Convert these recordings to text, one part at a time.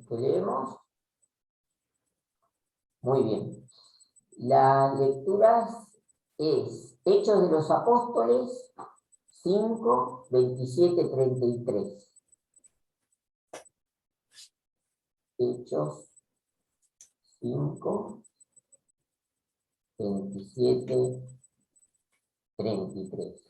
¿qué leemos? Muy bien. Las lecturas es Hechos de los Apóstoles 5, 27, 33. Hechos 5, 27, 33.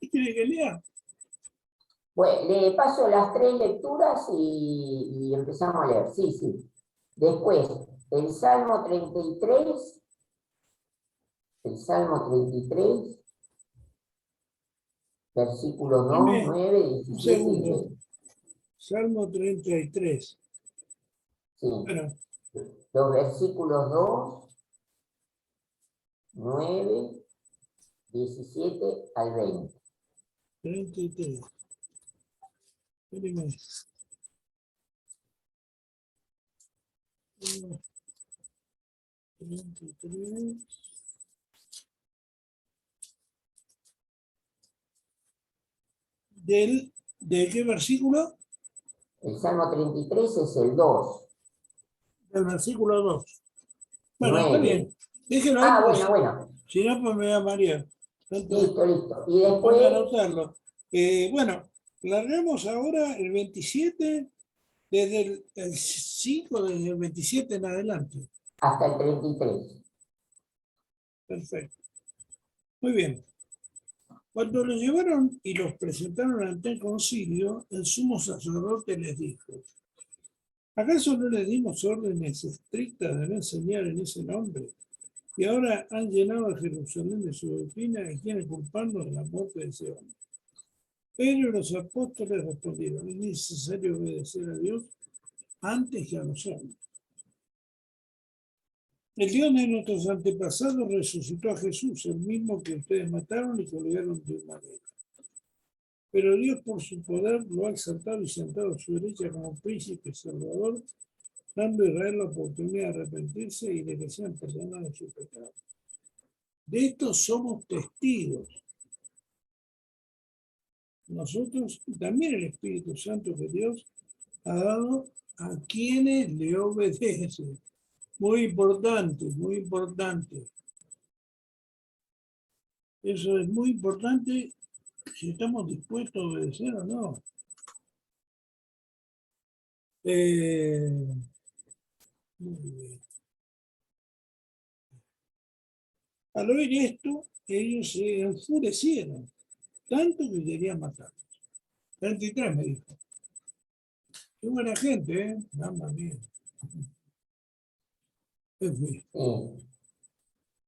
¿Qué quiere que lea? Bueno, le paso las 3 lecturas y empezamos a leer. Sí, sí. Después, el Salmo 33, versículos 2, Dame 9, un 17 y segundo. 20. Salmo 33. Sí. Bueno, Los versículos 2, 9, 17 al 20. 33. Espérame. 33. ¿De qué versículo? El Salmo 33 es el 2, Del versículo 2. Bueno, está 9. bien. Déjelo ahí Ah, porque bueno. si no, pues me voy a marear. Listo. Y Ponga a después, anotarlo. Bueno, largamos ahora el 27, desde el 5, desde el 27 en adelante. hasta el 33. Perfecto. Muy bien. Cuando los llevaron y los presentaron ante el concilio, el sumo sacerdote les dijo: ¿acaso no les dimos órdenes estrictas de no enseñar en ese nombre? Y ahora han llenado a Jerusalén de su doctrina y quieren culparnos de la muerte de ese hombre. Pero los apóstoles respondieron: es necesario obedecer a Dios antes que a los hombres. El Dios de nuestros antepasados resucitó a Jesús, el mismo que ustedes mataron y colgaron de madera. Pero Dios, por su poder, lo ha exaltado y sentado a su derecha como príncipe salvador, dando a Israel la oportunidad de arrepentirse y de que sean perdonados sus pecados. De esto somos testigos. Nosotros, y también el Espíritu Santo que Dios ha dado a quienes le obedecen. Muy importante, muy importante. Eso es muy importante, si estamos dispuestos a obedecer o no. Muy bien. Al oír esto, ellos se enfurecieron, tanto que querían matar. 33 me dijo. Qué buena gente, ¿eh? Mamma mía. En fin. Sí,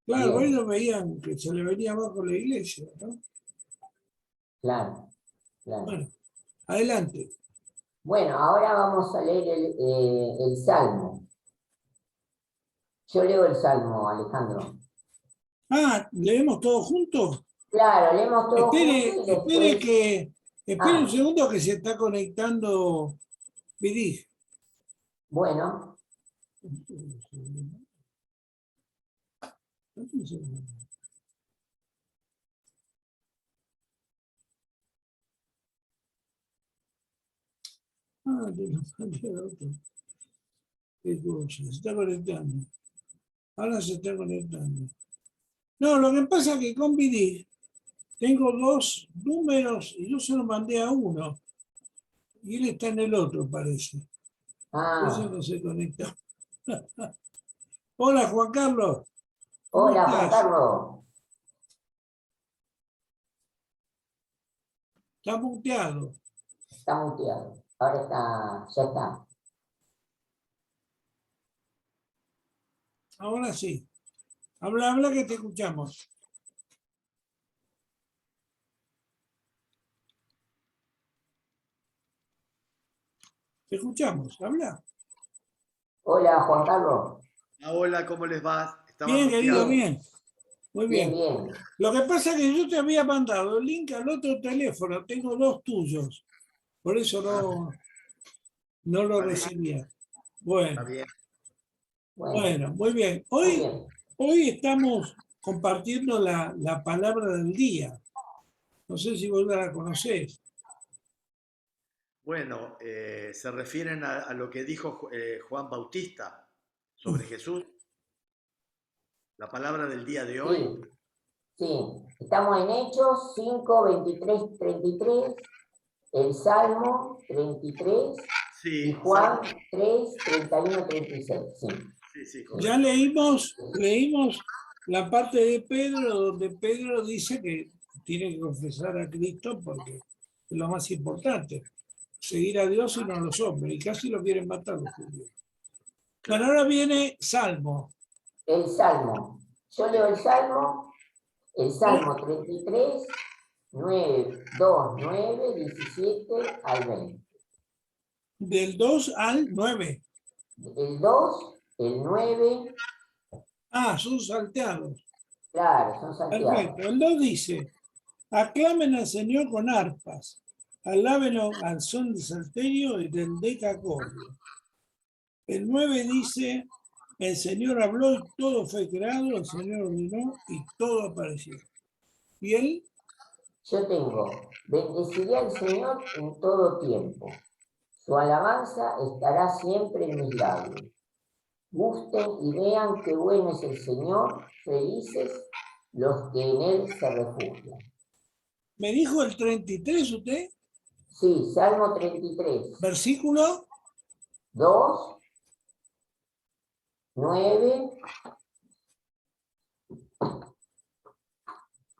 Claro, bien, ellos veían que se le venía abajo la iglesia, ¿no? claro. Bueno, adelante. Bueno, ahora vamos a leer el Salmo. Yo leo el Salmo, Alejandro. Ah, ¿leemos todos juntos? Claro, leemos todos juntos Espere, y después. espere un Ah, segundo que se está conectando Vidij. bueno, Ah, te lo mandé a otro. Qué cosa, se está conectando. Ahora se está conectando. No, lo que pasa es que con Vidij tengo dos números y yo se los mandé a uno. Y él está en el otro, parece. Por eso ah, no se conecta. Hola, Juan Carlos. ¿Cómo hola Juan estás? Carlos, Está muteado. está muteado. Ahora está, ya está. Ahora sí. Habla, habla que te escuchamos. Te escuchamos. Habla. Hola, Juan Carlos. Hola, ¿cómo les va? Estaba Bien, querido, muteado. bien. Muy Bien, bien. bien. Lo que pasa es que yo te había mandado el link al otro teléfono. Tengo dos tuyos. Por eso Ah, no lo está bien, recibía. está Bueno, bien. Bueno, bueno, muy bien. muy Hoy, bien. hoy estamos compartiendo la palabra del día. No sé si vos la conocés. Bueno, se refieren a lo que dijo Juan Bautista sobre Jesús, la palabra del día de hoy. Sí, sí. Estamos en Hechos 5, 23, 33, el Salmo 33 y Sí, Juan 3, 31, 36. Sí, sí, sí, Ya correcto. leímos la parte de Pedro, donde Pedro dice que tiene que confesar a Cristo porque es lo más importante. Seguir a Dios y no a los hombres. Y casi lo quieren matar los judíos. Bueno, Claro. ahora viene Salmo. el Salmo. Yo leo el ¿No? Salmo 33, 9, 2, 9, 17 al 20. Del 2 al 9. El 2, el 9, Ah, son salteados. claro, son salteados. Perfecto. El 2 dice, aclamen al Señor con arpas, alábenlo al son de salterio y del decacordio. El 9 dice, el Señor habló y todo fue creado, el Señor ordenó y todo apareció. Y él, Yo tengo, bendeciré al Señor en todo tiempo. Su alabanza estará siempre en mis labios. Gusten y vean qué bueno es el Señor, felices los que en Él se refugian. me dijo el 33 usted, Sí, Salmo 33, versículo, 2, 9,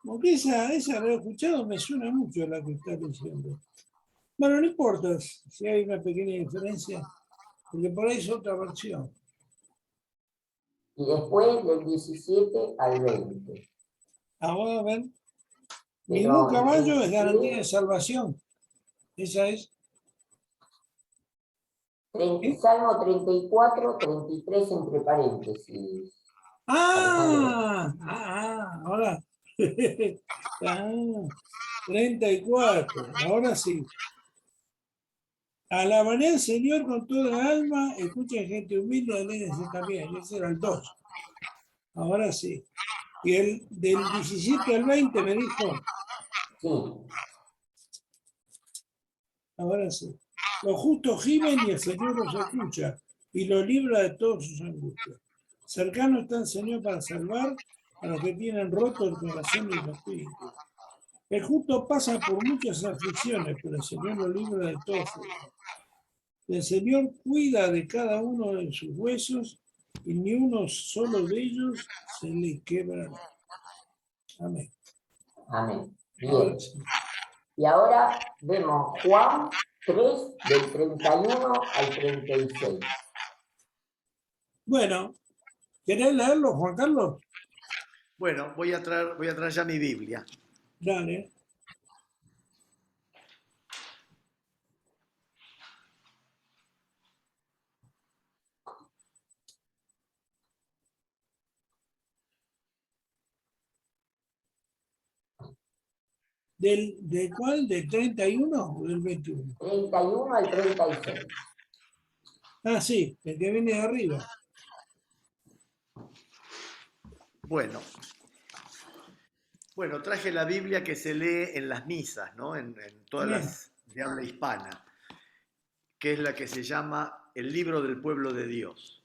porque esa la he escuchado, me suena mucho la que está diciendo. Bueno, no importa si hay una pequeña diferencia, porque por ahí es otra versión. y después del 17 al 20. Ahora a ver, ningún Pero el caballo es garantía de 33, salvación. Esa es. ¿Eh? Salmo 34, 33 entre paréntesis, Alejandro. Ahora. Ah, 34, ahora sí. Alabaré al Señor con toda el alma, escuchen gente humilde, alégrese también. Ese era el 2. Ahora sí. Y el del 17 al 20 me dijo, Sí, ahora sí. Los justos gimen y el Señor los escucha y los libra de todas sus angustias. Cercano está el Señor para salvar a los que tienen roto el corazón y el espíritu. El justo pasa por muchas aflicciones, pero el Señor lo libra de todo sufrimiento. El Señor cuida de cada uno de sus huesos y ni uno solo de ellos se le quebrará. Amén. amén. Ahora Bien. sí. Y ahora vemos Juan 3 del 31 al 36. Bueno, ¿querés leerlo, Juan Carlos? Bueno, voy a traer ya mi Biblia. Dale. ¿De cuál? ¿Del 31 o del 21? 31 al 36. Ah, sí, el que viene de arriba. Bueno, bueno, traje la Biblia que se lee en las misas, ¿no? En todas Bien. las de habla hispana, que es la que se llama el Libro del Pueblo de Dios.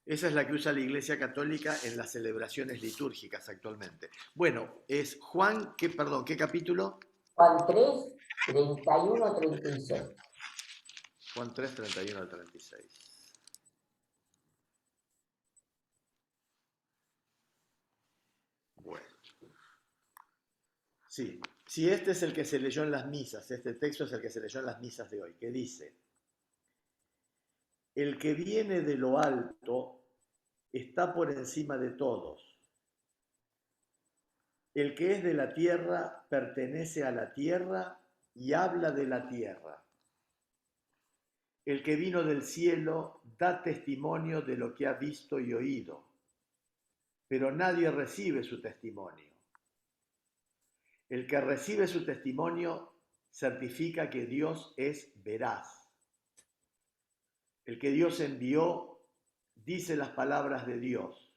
Esa es la que usa la Iglesia Católica en las celebraciones litúrgicas actualmente. Bueno, es Juan, ¿qué capítulo? Juan 3, 31 a 36. Juan 3, 31 al 36. Bueno, sí, sí, este es el que se leyó en las misas, este texto es el que se leyó en las misas de hoy, que dice, el que viene de lo alto está por encima de todos. El que es de la tierra pertenece a la tierra y habla de la tierra. El que vino del cielo da testimonio de lo que ha visto y oído, pero nadie recibe su testimonio. El que recibe su testimonio certifica que Dios es veraz. El que Dios envió dice las palabras de Dios,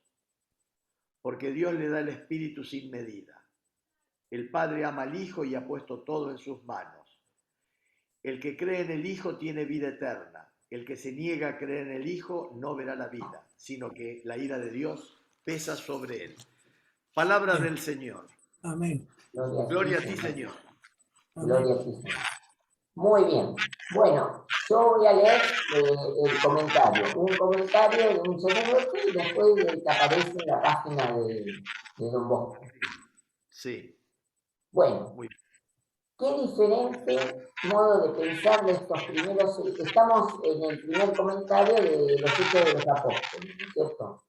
porque Dios le da el Espíritu sin medida. El Padre ama al Hijo y ha puesto todo en sus manos. El que cree en el Hijo tiene vida eterna. El que se niega a creer en el Hijo no verá la vida, sino que la ira de Dios pesa sobre él. Palabra Bien. del Señor. Amén. Gloria a ti, Señor. Gloria a ti, Señor. Muy bien. Bueno, yo voy a leer el comentario. Un comentario de un sacerdote y después del que aparece en la página de Don Bosco. Sí. Bueno, Muy bien. qué diferente modo de pensar de estos primeros. Estamos en el primer comentario de los Hechos de los Apóstoles, ¿no es cierto?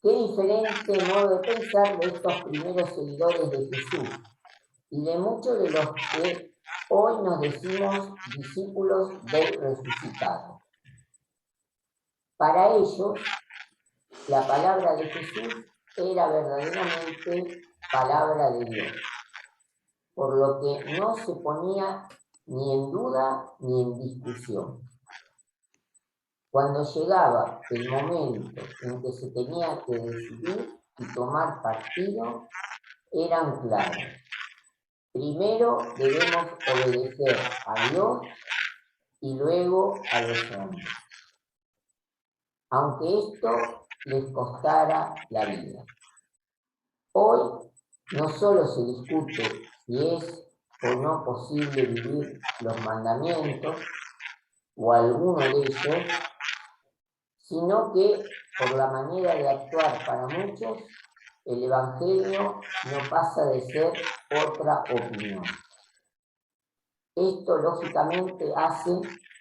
Qué diferente modo de pensar de estos primeros seguidores de Jesús y de muchos de los que hoy nos decimos discípulos del resucitado. Para ellos, la palabra de Jesús era verdaderamente palabra de Dios, por lo que no se ponía ni en duda ni en discusión. Cuando llegaba el momento en que se tenía que decidir y tomar partido, eran claros. Primero debemos obedecer a Dios y luego a los hombres, aunque esto les costara la vida. Hoy no solo se discute si es o no posible vivir los mandamientos o alguno de ellos, sino que por la manera de actuar para muchos, el Evangelio no pasa de ser otra opinión. Esto lógicamente hace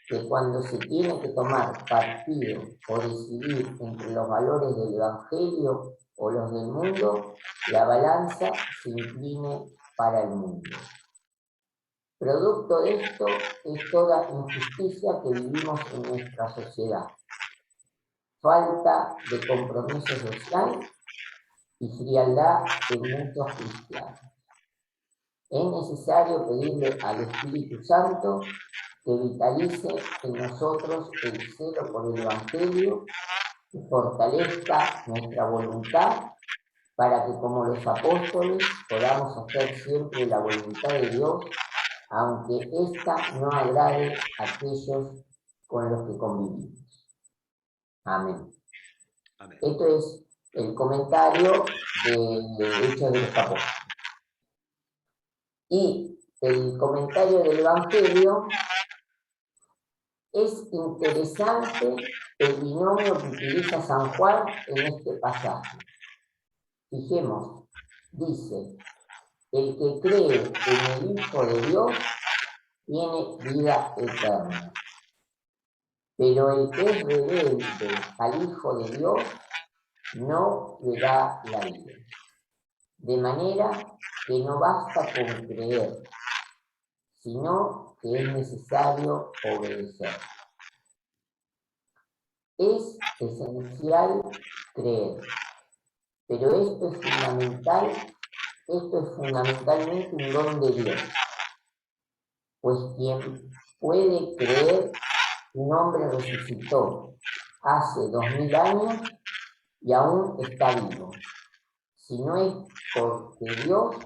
que cuando se tiene que tomar partido o decidir entre los valores del Evangelio o los del mundo, la balanza se incline para el mundo. Producto de esto es toda injusticia que vivimos en nuestra sociedad. Falta de compromiso social y frialdad en muchos cristianos. Es necesario pedirle al Espíritu Santo que vitalice en nosotros el celo por el Evangelio, que fortalezca nuestra voluntad para que como los apóstoles podamos hacer siempre la voluntad de Dios, aunque ésta no agrade a aquellos con los que convivimos. Amén. Amén. Esto es el comentario de Hechos de los Apóstoles. Y el comentario del Evangelio es interesante el binomio que utiliza San Juan en este pasaje. Fijemos, dice, el que cree en el Hijo de Dios tiene vida eterna. Pero el que es rebelde al Hijo de Dios no verá la vida. De manera que no basta con creer, sino que es necesario obedecer. Es esencial creer, pero esto es fundamentalmente un don de Dios, pues quien puede creer un hombre resucitó hace 2000 años y aún está vivo, si no es porque Dios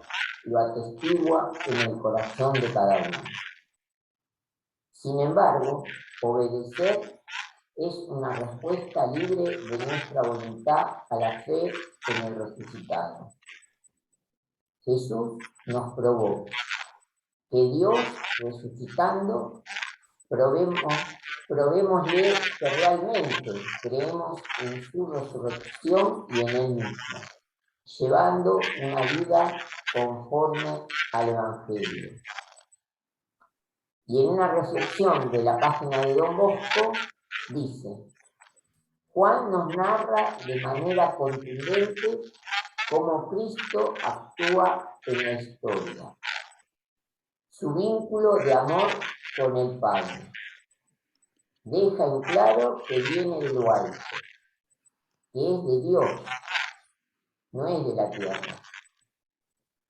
lo atestigua en el corazón de cada uno. Sin embargo, obedecer es una respuesta libre de nuestra voluntad a la fe en el resucitado. Jesús nos probó que Dios, resucitando, probémosle que realmente creemos en su resurrección y en Él mismo, llevando una vida conforme al Evangelio. Y en una reflexión de la página de Don Bosco, dice: Juan nos narra de manera contundente cómo Cristo actúa en la historia, su vínculo de amor con el Padre. deja en claro que viene de lo alto, que es de Dios, no es de la tierra.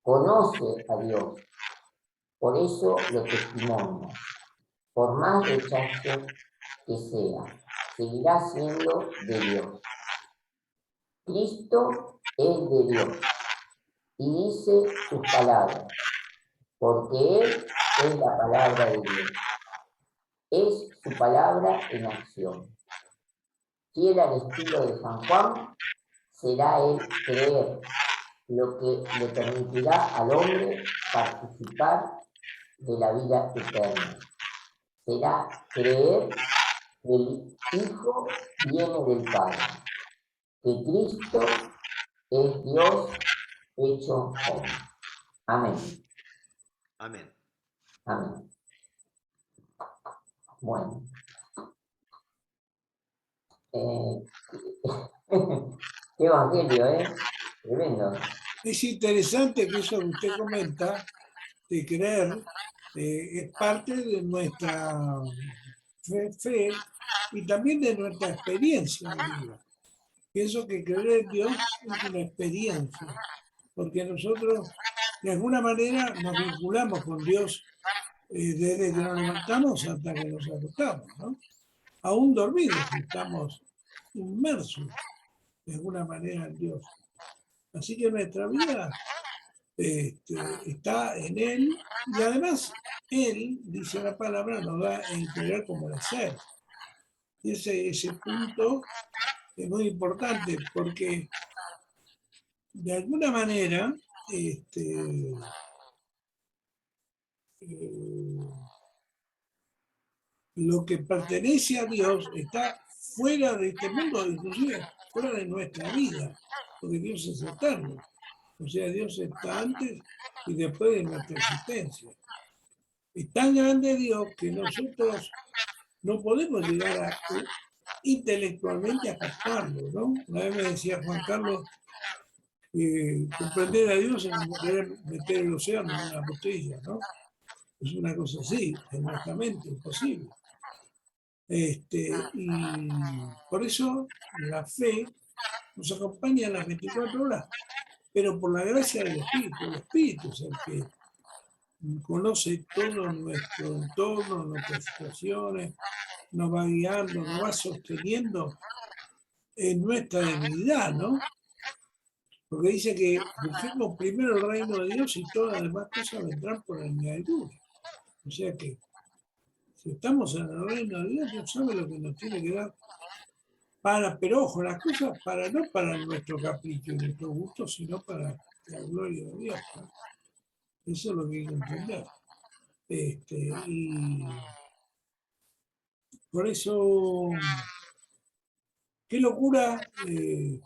Conoce a Dios, por eso lo testimonia. Por más rechazo que sea, seguirá siendo de Dios. Cristo es de Dios y dice sus palabras, porque Él es la palabra de Dios. Es su palabra en acción. Fiel al estilo de San Juan, será Él creer, lo que le permitirá al hombre participar de la vida eterna. Será creer que el Hijo viene del Padre, que Cristo es Dios hecho hombre. Amén. Amén. Amén. Bueno. Qué evangelio, ¿eh? Tremendo. Es interesante que eso que usted comenta, de creer, es parte de nuestra fe y también de nuestra experiencia de vida. Pienso que creer en Dios es una experiencia, porque nosotros de alguna manera nos vinculamos con Dios desde que nos levantamos hasta que nos acostamos, ¿no? Aún dormidos estamos inmersos de alguna manera en Dios. Así que nuestra vida está en Él y además Él, dice la palabra, nos da a entender cómo de ser. Y ese punto es muy importante porque de alguna manera lo que pertenece a Dios está fuera de este mundo, inclusive fuera de nuestra vida, porque Dios es eterno. O sea, Dios está antes y después de nuestra existencia. Es tan grande Dios que nosotros no podemos llegar a intelectualmente a captarlo, ¿no? Una vez me decía Juan Carlos, comprender a Dios es como querer meter el océano en una botella, ¿no? Es una cosa así, en nuestra mente, imposible. Y por eso la fe nos acompaña en las 24 horas, pero por la gracia del Espíritu. El Espíritu es el que conoce todo nuestro entorno, nuestras situaciones, nos va guiando, nos va sosteniendo en nuestra debilidad, ¿no? Porque dice que busquemos primero el reino de Dios y todas las demás cosas vendrán por añadidura. O sea que si estamos en el reino de Dios, Dios sabe lo que nos tiene que dar pero ojo, las cosas no para nuestro capricho y nuestro gusto, sino para la gloria de Dios, ¿no? Eso es lo que hay que entender. Y por eso, qué locura el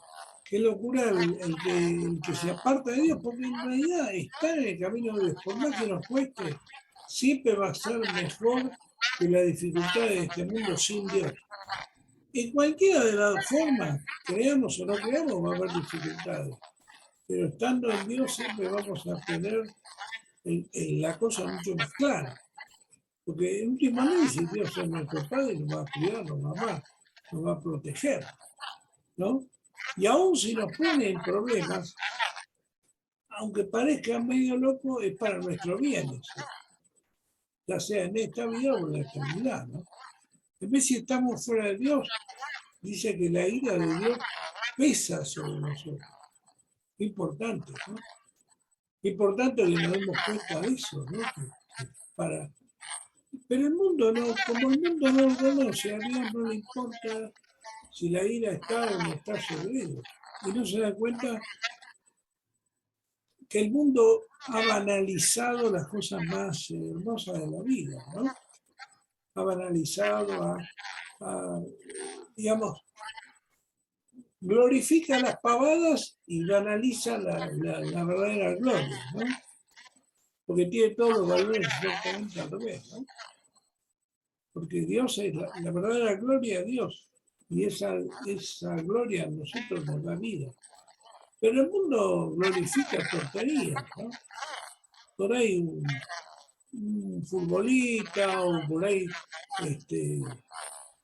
que se aparta de Dios, porque en realidad estar en el camino de Dios, por más que nos cueste, siempre va a ser mejor que la dificultad de este mundo sin Dios. En cualquiera de las formas, creamos o no creamos, va a haber dificultades. Pero estando en Dios siempre vamos a tener la cosa mucho más clara. Porque en última análisis Dios es nuestro Padre, nos va a cuidar, nos va a amar, nos va a proteger, ¿no? Y aún si nos pone en problemas, aunque parezca medio loco, es para nuestro bien eso. Ya sea en esta vida o en la eternidad, ¿no? En vez si estamos fuera de Dios, dice que la ira de Dios pesa sobre nosotros. Importante, ¿no? Importante que nos demos cuenta de eso, ¿no? Pero el mundo no, como el mundo no lo conoce, a Dios no le importa si la ira está o no está sobre ellos. Y no se da cuenta que el mundo ha banalizado las cosas más hermosas de la vida, ¿no? Ha banalizado, digamos, glorifica las pavadas y banaliza la verdadera gloria, ¿no? Porque tiene todos los valores exactamente al revés, ¿no? Porque Dios es la verdadera gloria de Dios, y esa gloria a nosotros nos da vida. Pero el mundo glorifica porquerías, ¿no? Por ahí un futbolista o por ahí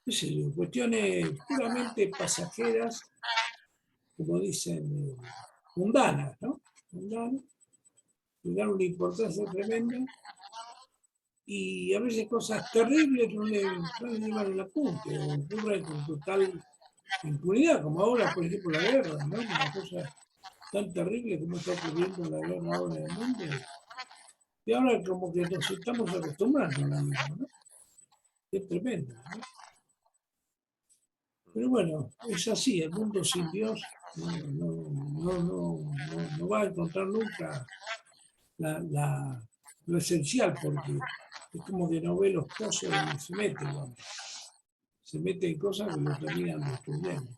qué sé yo, cuestiones puramente pasajeras, como dicen, mundanas, ¿no? Mundanas, que dan una importancia tremenda y a veces cosas terribles no le llevan el apunte o ocurren con total impunidad, como ahora, por ejemplo, la guerra, ¿no? Una cosa tan terrible como está ocurriendo la guerra ahora en el mundo. Y ahora como que nos estamos acostumbrando a la guerra, ¿no? Es tremendo, ¿no? Pero bueno, es así, el mundo sin Dios no va a encontrar nunca la, lo esencial, porque es como que no ve los pozos donde se mete el hombre. Se mete en cosas que lo terminan destruyendo.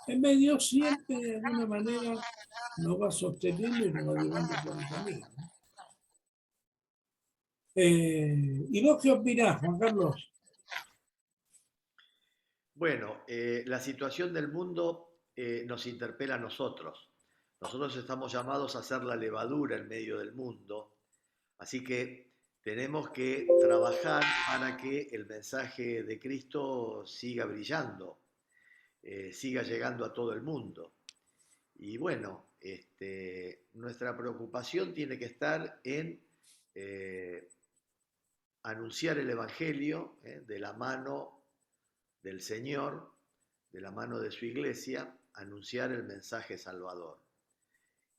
En medio siempre de alguna manera nos va sosteniendo y nos va llevando por el camino, ¿no? ¿Y vos qué opinás, Juan Carlos? Bueno, la situación del mundo nos interpela a nosotros. Nosotros estamos llamados a ser la levadura en medio del mundo, así que tenemos que trabajar para que el mensaje de Cristo siga brillando, siga llegando a todo el mundo. Y bueno, nuestra preocupación tiene que estar en eh, anunciar el Evangelio de la mano del Señor, de la mano de su iglesia, anunciar el mensaje salvador.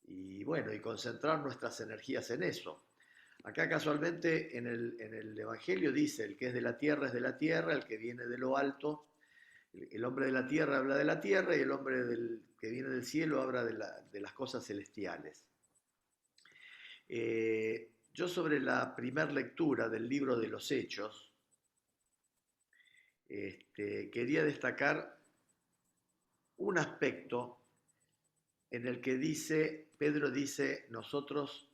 Y bueno, y concentrar nuestras energías en eso. Acá casualmente en el Evangelio dice, el que es de la tierra es de la tierra, el que viene de lo alto, el hombre de la tierra habla de la tierra y el hombre que viene del cielo habla de las cosas celestiales. Yo sobre la primera lectura del libro de los Hechos, quería destacar un aspecto en el que Pedro dice, nosotros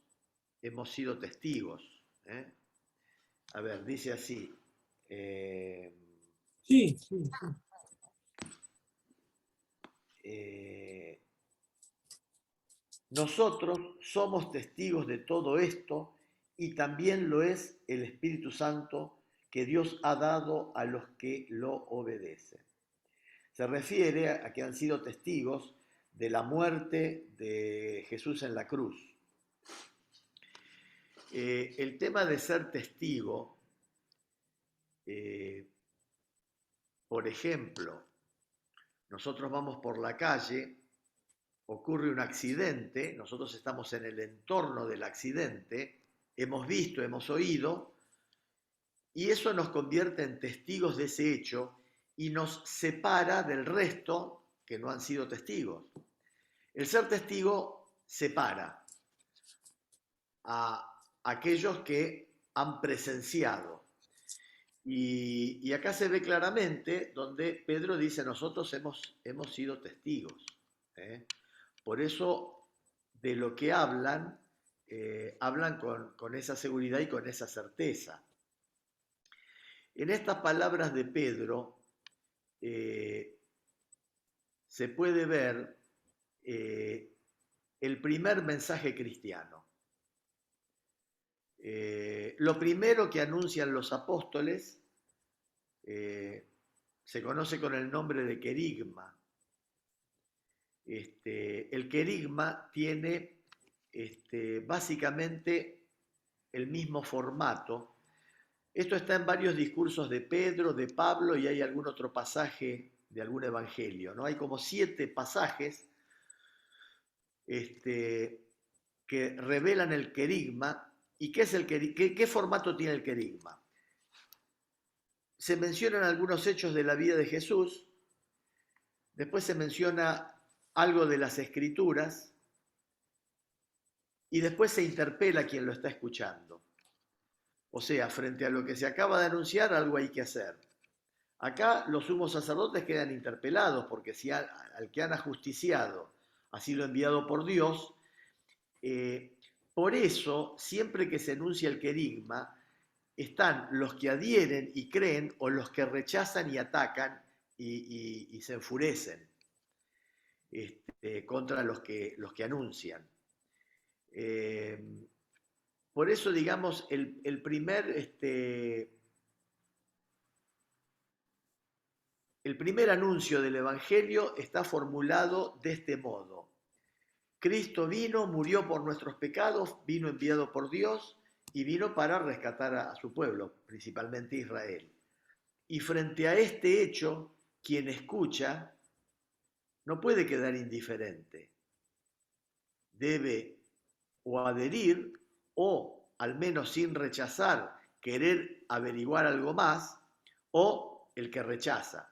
hemos sido testigos. ¿Eh? A ver, dice así. Sí, sí, sí. Nosotros somos testigos de todo esto y también lo es el Espíritu Santo que Dios ha dado a los que lo obedecen. Se refiere a que han sido testigos de la muerte de Jesús en la cruz. El tema de ser testigo, por ejemplo, nosotros vamos por la calle, ocurre un accidente, nosotros estamos en el entorno del accidente, hemos visto, hemos oído, y eso nos convierte en testigos de ese hecho y nos separa del resto que no han sido testigos. El ser testigo separa a aquellos que han presenciado. Y acá se ve claramente donde Pedro dice, nosotros hemos sido testigos. ¿Eh? Por eso de lo que hablan, hablan con esa seguridad y con esa certeza. En estas palabras de Pedro se puede ver el primer mensaje cristiano. Lo primero que anuncian los apóstoles se conoce con el nombre de querigma. El querigma tiene básicamente el mismo formato. Esto está en varios discursos de Pedro, de Pablo y hay algún otro pasaje de algún evangelio, ¿no? Hay como 7 pasajes que revelan el querigma. ¿Y qué es qué formato tiene el querigma? Se mencionan algunos hechos de la vida de Jesús, después se menciona algo de las escrituras y después se interpela a quien lo está escuchando. O sea, frente a lo que se acaba de anunciar, algo hay que hacer. Acá los sumos sacerdotes quedan interpelados porque si al que han ajusticiado ha sido enviado por Dios, por eso, siempre que se enuncia el querigma, están los que adhieren y creen o los que rechazan y atacan y se enfurecen contra los que anuncian. Por eso, digamos, el primer el primer anuncio del Evangelio está formulado de este modo. Cristo vino, murió por nuestros pecados, vino enviado por Dios y vino para rescatar a su pueblo, principalmente Israel. Y frente a este hecho, quien escucha no puede quedar indiferente. Debe o adherir o, al menos sin rechazar, querer averiguar algo más, o el que rechaza.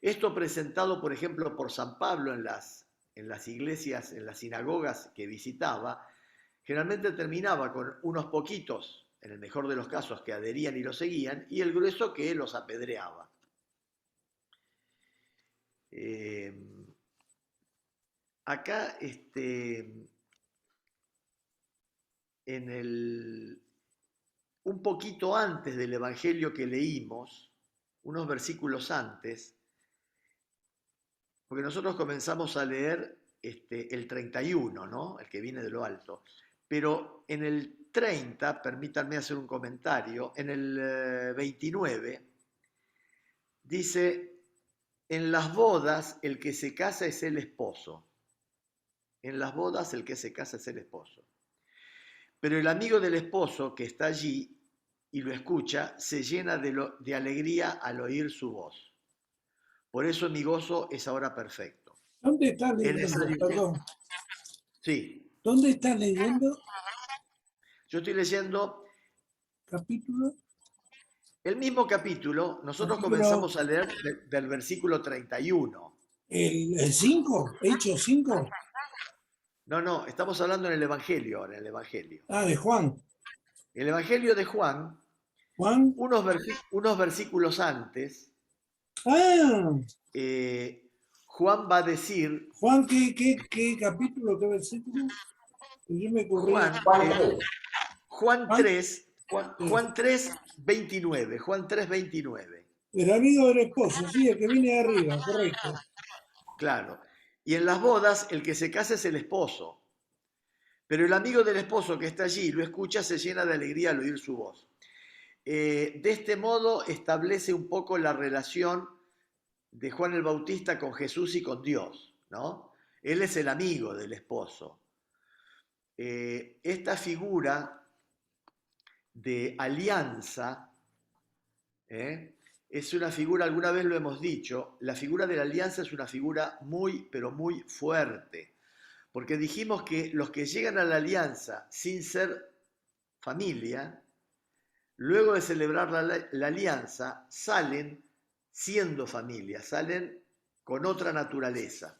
Esto presentado, por ejemplo, por San Pablo en las iglesias, en las sinagogas que visitaba, generalmente terminaba con unos poquitos, en el mejor de los casos, que adherían y lo seguían, y el grueso que los apedreaba. Acá, un poquito antes del Evangelio que leímos, unos versículos antes, porque nosotros comenzamos a leer el 31, ¿no? El que viene de lo alto. Pero en el 30, permítanme hacer un comentario, en el 29, dice, en las bodas el que se casa es el esposo. En las bodas el que se casa es el esposo. Pero el amigo del esposo que está allí y lo escucha, se llena de alegría al oír su voz. Por eso mi gozo es ahora perfecto. ¿Dónde estás leyendo? Perdón. Sí. ¿Dónde estás leyendo? Yo estoy leyendo... ¿Capítulo? El mismo capítulo, nosotros comenzamos a leer del versículo 31. ¿El 5? ¿Hechos 5? No, estamos hablando en el Evangelio ahora, en el Evangelio. Ah, de Juan. El Evangelio de Juan, Juan. Unos versículos antes, Juan va a decir... Juan, ¿qué capítulo, qué versículo? Yo me corrí. Juan 3, 29. Juan 3, 29. El amigo del esposo, sí, el que viene de arriba, correcto. Claro. Y en las bodas, el que se casa es el esposo. Pero el amigo del esposo que está allí lo escucha, se llena de alegría al oír su voz. De este modo establece un poco la relación de Juan el Bautista con Jesús y con Dios, ¿no? Él es el amigo del esposo. Esta figura de alianza es una figura, alguna vez lo hemos dicho, la figura de la alianza es una figura muy, pero muy fuerte, porque dijimos que los que llegan a la alianza sin ser familia, luego de celebrar la alianza, salen siendo familia, salen con otra naturaleza.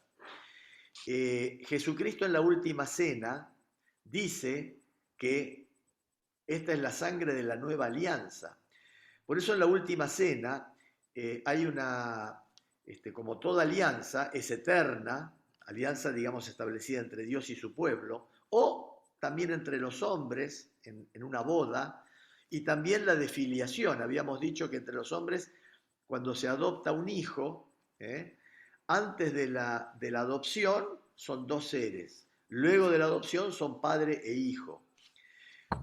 Jesucristo en la última cena dice que esta es la sangre de la nueva alianza. Por eso en la última cena hay una, como toda alianza, es eterna, alianza, digamos, establecida entre Dios y su pueblo, o también entre los hombres en una boda, y también la de filiación. Habíamos dicho que entre los hombres, cuando se adopta un hijo, antes de la adopción son dos seres, luego de la adopción son padre e hijo.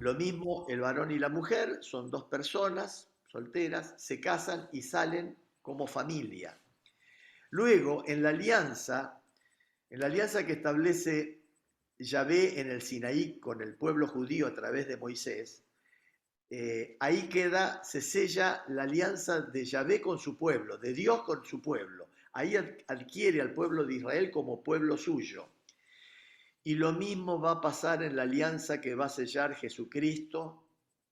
Lo mismo el varón y la mujer, son dos personas solteras, se casan y salen como familia. Luego, en la alianza que establece Yahvé en el Sinaí con el pueblo judío a través de Moisés, ahí se sella la alianza de Yahvé con su pueblo, de Dios con su pueblo. Ahí adquiere al pueblo de Israel como pueblo suyo. Y lo mismo va a pasar en la alianza que va a sellar Jesucristo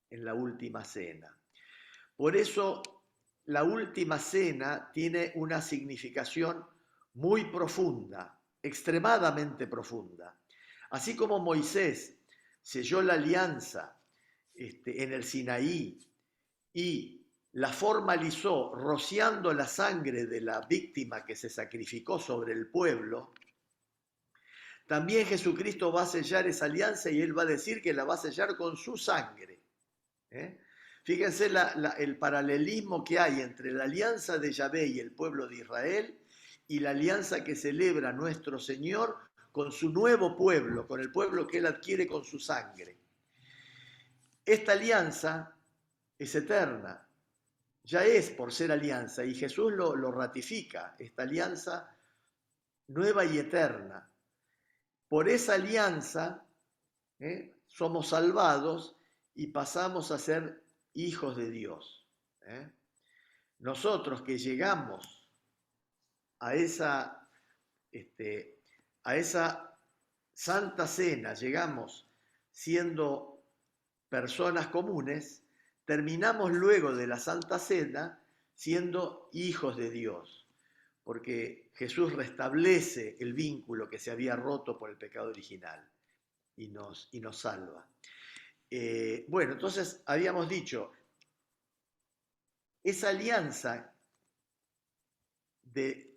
en la última cena. Por eso la última cena tiene una significación muy profunda, extremadamente profunda. Así como Moisés selló la alianza en el Sinaí y la formalizó rociando la sangre de la víctima que se sacrificó sobre el pueblo, también Jesucristo va a sellar esa alianza y Él va a decir que la va a sellar con su sangre. Fíjense el paralelismo que hay entre la alianza de Yahvé y el pueblo de Israel y la alianza que celebra nuestro Señor con su nuevo pueblo, con el pueblo que Él adquiere con su sangre. Esta alianza es eterna, ya es por ser alianza, y Jesús lo ratifica, esta alianza nueva y eterna. Por esa alianza somos salvados y pasamos a ser hijos de Dios. Nosotros que llegamos a esa Santa Cena, llegamos siendo personas comunes, terminamos luego de la Santa Cena siendo hijos de Dios, porque Jesús restablece el vínculo que se había roto por el pecado original y nos salva. Bueno, entonces habíamos dicho, esa alianza de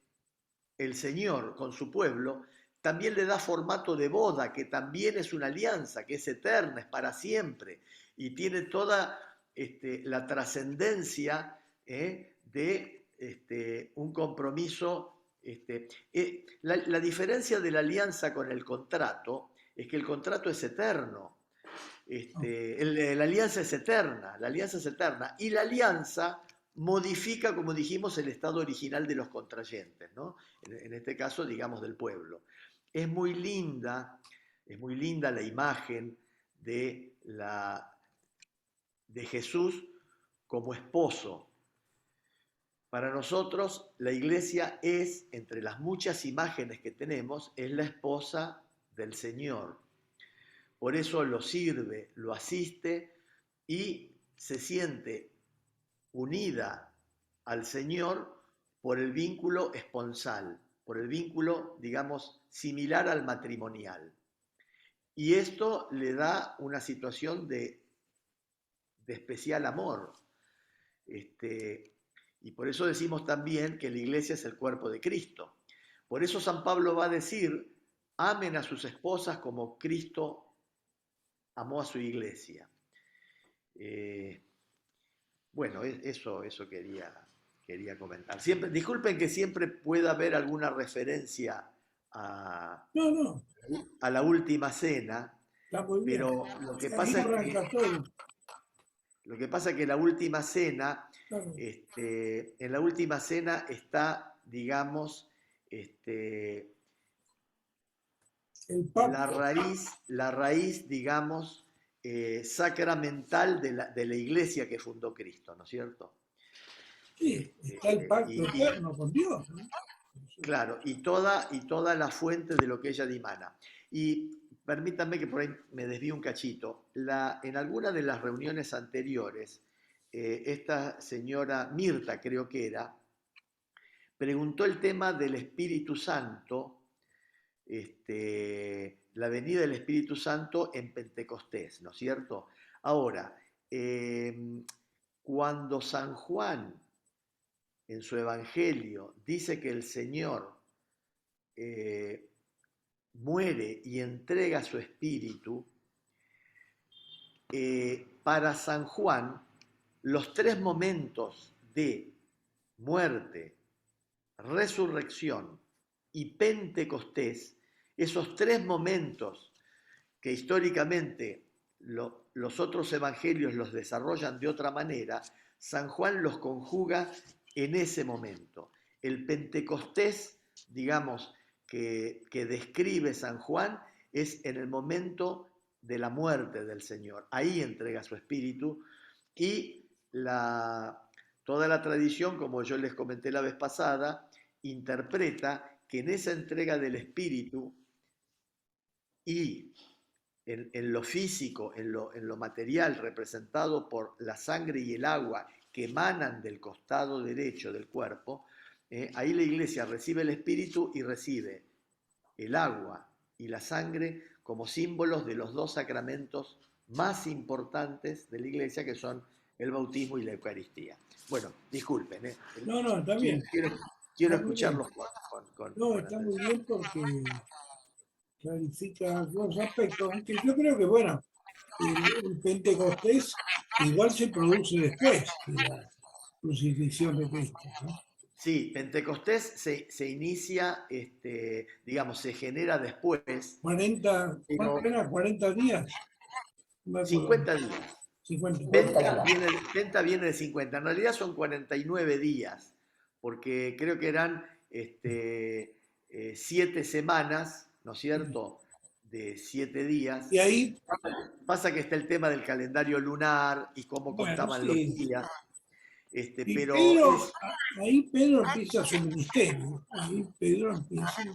el Señor con su pueblo también le da formato de boda, que también es una alianza, que es eterna, es para siempre, y tiene toda la trascendencia de un compromiso. La diferencia de la alianza con el contrato es que el contrato es eterno. La alianza es eterna, y la alianza modifica, como dijimos, el estado original de los contrayentes, ¿no? En este caso, digamos, del pueblo. Es muy linda la imagen de Jesús como esposo. Para nosotros, la iglesia es, entre las muchas imágenes que tenemos, es la esposa del Señor. Por eso lo sirve, lo asiste y se siente unida al Señor por el vínculo esponsal, por el vínculo, digamos, similar al matrimonial. Y esto le da una situación de especial amor. Y por eso decimos también que la iglesia es el cuerpo de Cristo. Por eso San Pablo va a decir, amen a sus esposas como Cristo amó a su iglesia. Bueno, eso quería comentar. Disculpen que siempre pueda haber alguna referencia a la última cena, pero lo que pasa es que la última cena, en la última cena está, digamos, la raíz, digamos, sacramental de la iglesia que fundó Cristo, ¿no es cierto? Sí, está el pacto eterno con Dios, ¿no? Claro, y toda la fuente de lo que ella dimana. Y permítanme que por ahí me desvíe un cachito. En alguna de las reuniones anteriores, esta señora Mirta, creo que era, preguntó el tema del Espíritu Santo, la venida del Espíritu Santo en Pentecostés, ¿no es cierto? Ahora, cuando San Juan en su Evangelio dice que el Señor muere y entrega su Espíritu, para San Juan los tres momentos de muerte, resurrección y Pentecostés, esos tres momentos que históricamente los otros evangelios los desarrollan de otra manera, San Juan los conjuga en ese momento. El Pentecostés, digamos, que describe San Juan es en el momento de la muerte del Señor. Ahí entrega su espíritu y toda la tradición, como yo les comenté la vez pasada, interpreta que en esa entrega del espíritu y en lo físico, en lo material, representado por la sangre y el agua que emanan del costado derecho del cuerpo, ahí la iglesia recibe el espíritu y recibe el agua y la sangre como símbolos de los dos sacramentos más importantes de la iglesia, que son el bautismo y la Eucaristía. Bueno, disculpen. No, está bien. Quiero escucharlos con está muy bien porque clarifica los aspectos, aunque yo creo que, bueno, el Pentecostés igual se produce después de la crucifixión de Cristo, ¿no? Sí, Pentecostés se inicia, digamos, se genera después. 40 días. 50 días. Penta viene de 50. En realidad son 49 días, porque creo que eran 7 semanas, ¿no es cierto? De 7 días. Y ahí, Pasa que está el tema del calendario lunar y cómo bueno, contaban los sí. días. Y Pero ahí Pedro empieza su ministerio. Ahí Pedro empieza sí,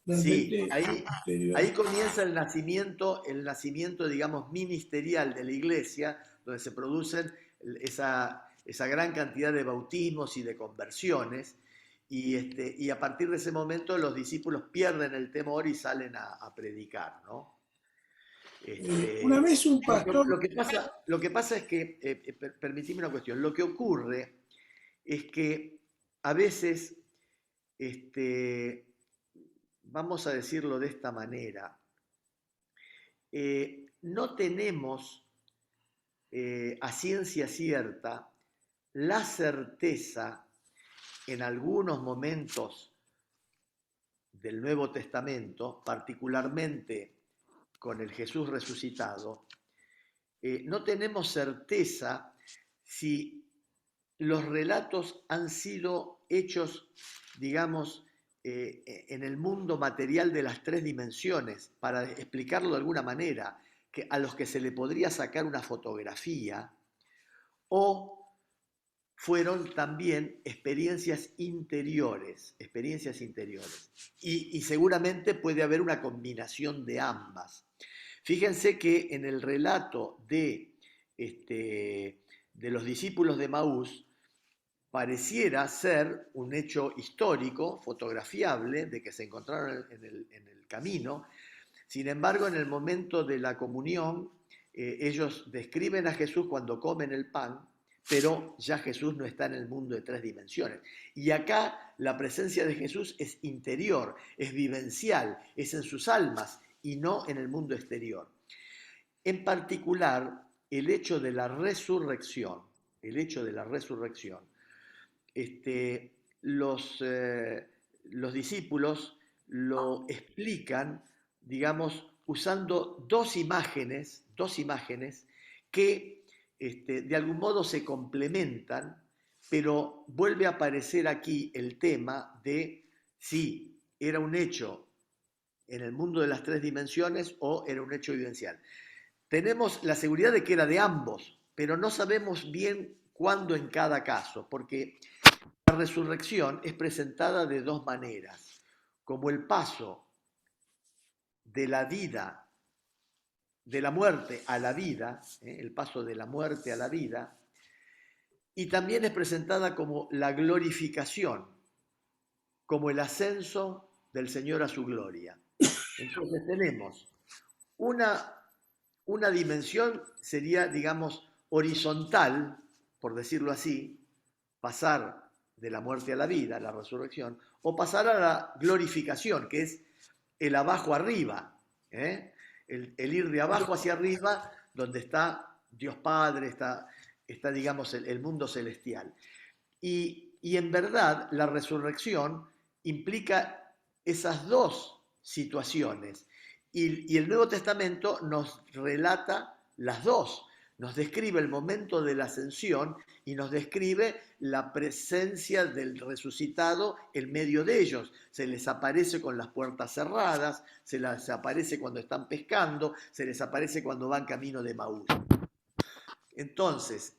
realmente su ahí ministerio. comienza el nacimiento, digamos, ministerial de la iglesia, donde se producen esa gran cantidad de bautismos y de conversiones, y a partir de ese momento los discípulos pierden el temor y salen a predicar, ¿no? Una Este, vez un pastor, lo que pasa es que, permitime una cuestión, lo que ocurre es que a veces, vamos a decirlo de esta manera, no tenemos a ciencia cierta la certeza en algunos momentos del Nuevo Testamento, particularmente con el Jesús resucitado, no tenemos certeza si los relatos han sido hechos, digamos, en el mundo material de las 3 dimensiones, para explicarlo de alguna manera, que a los que se le podría sacar una fotografía, o fueron también experiencias interiores, y seguramente puede haber una combinación de ambas. Fíjense que en el relato de los discípulos de Maús, pareciera ser un hecho histórico, fotografiable, de que se encontraron en el camino. Sin embargo, en el momento de la comunión, ellos describen a Jesús cuando comen el pan, pero ya Jesús no está en el mundo de 3 dimensiones. Y acá la presencia de Jesús es interior, es vivencial, es en sus almas y no en el mundo exterior. En particular, el hecho de la resurrección, los discípulos lo explican, digamos, usando dos imágenes que de algún modo se complementan, pero vuelve a aparecer aquí el tema de si era un hecho en el mundo de las 3 dimensiones o era un hecho vivencial. Tenemos la seguridad de que era de ambos, pero no sabemos bien cuándo en cada caso, porque la resurrección es presentada de 2 maneras, como el paso de la vida, de la muerte a la vida, el paso de la muerte a la vida, y también es presentada como la glorificación, como el ascenso del Señor a su gloria. Entonces tenemos una dimensión, sería, digamos, horizontal, por decirlo así, pasar de la muerte a la vida, la resurrección, o pasar a la glorificación, que es el abajo arriba, el ir de abajo hacia arriba, donde está Dios Padre, está digamos, el mundo celestial. Y en verdad la resurrección implica esas dos situaciones. Y el Nuevo Testamento nos relata las dos. Nos describe el momento de la ascensión y nos describe la presencia del resucitado en medio de ellos. Se les aparece con las puertas cerradas, se les aparece cuando están pescando, se les aparece cuando van camino de Maús. Entonces,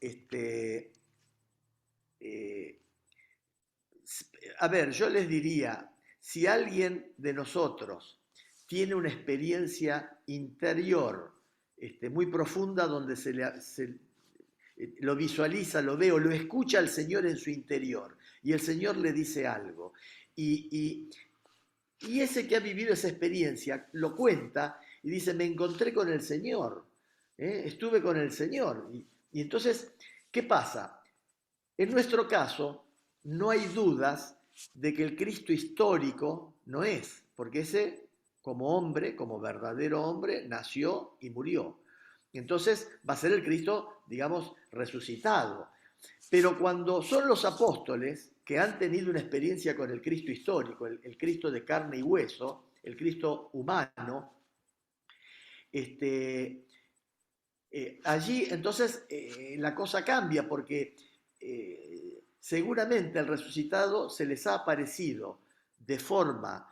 a ver, yo les diría, si alguien de nosotros tiene una experiencia interior muy profunda donde lo visualiza, lo ve o lo escucha al Señor en su interior y el Señor le dice algo y ese que ha vivido esa experiencia lo cuenta y dice, me encontré con el Señor, estuve con el Señor. Y entonces, ¿qué pasa? En nuestro caso, no hay dudas de que el Cristo histórico no es, porque ese, como hombre, como verdadero hombre, nació y murió. Entonces va a ser el Cristo, digamos, resucitado. Pero cuando son los apóstoles que han tenido una experiencia con el Cristo histórico, el Cristo de carne y hueso, el Cristo humano, Allí entonces la cosa cambia porque seguramente al resucitado se les ha aparecido de forma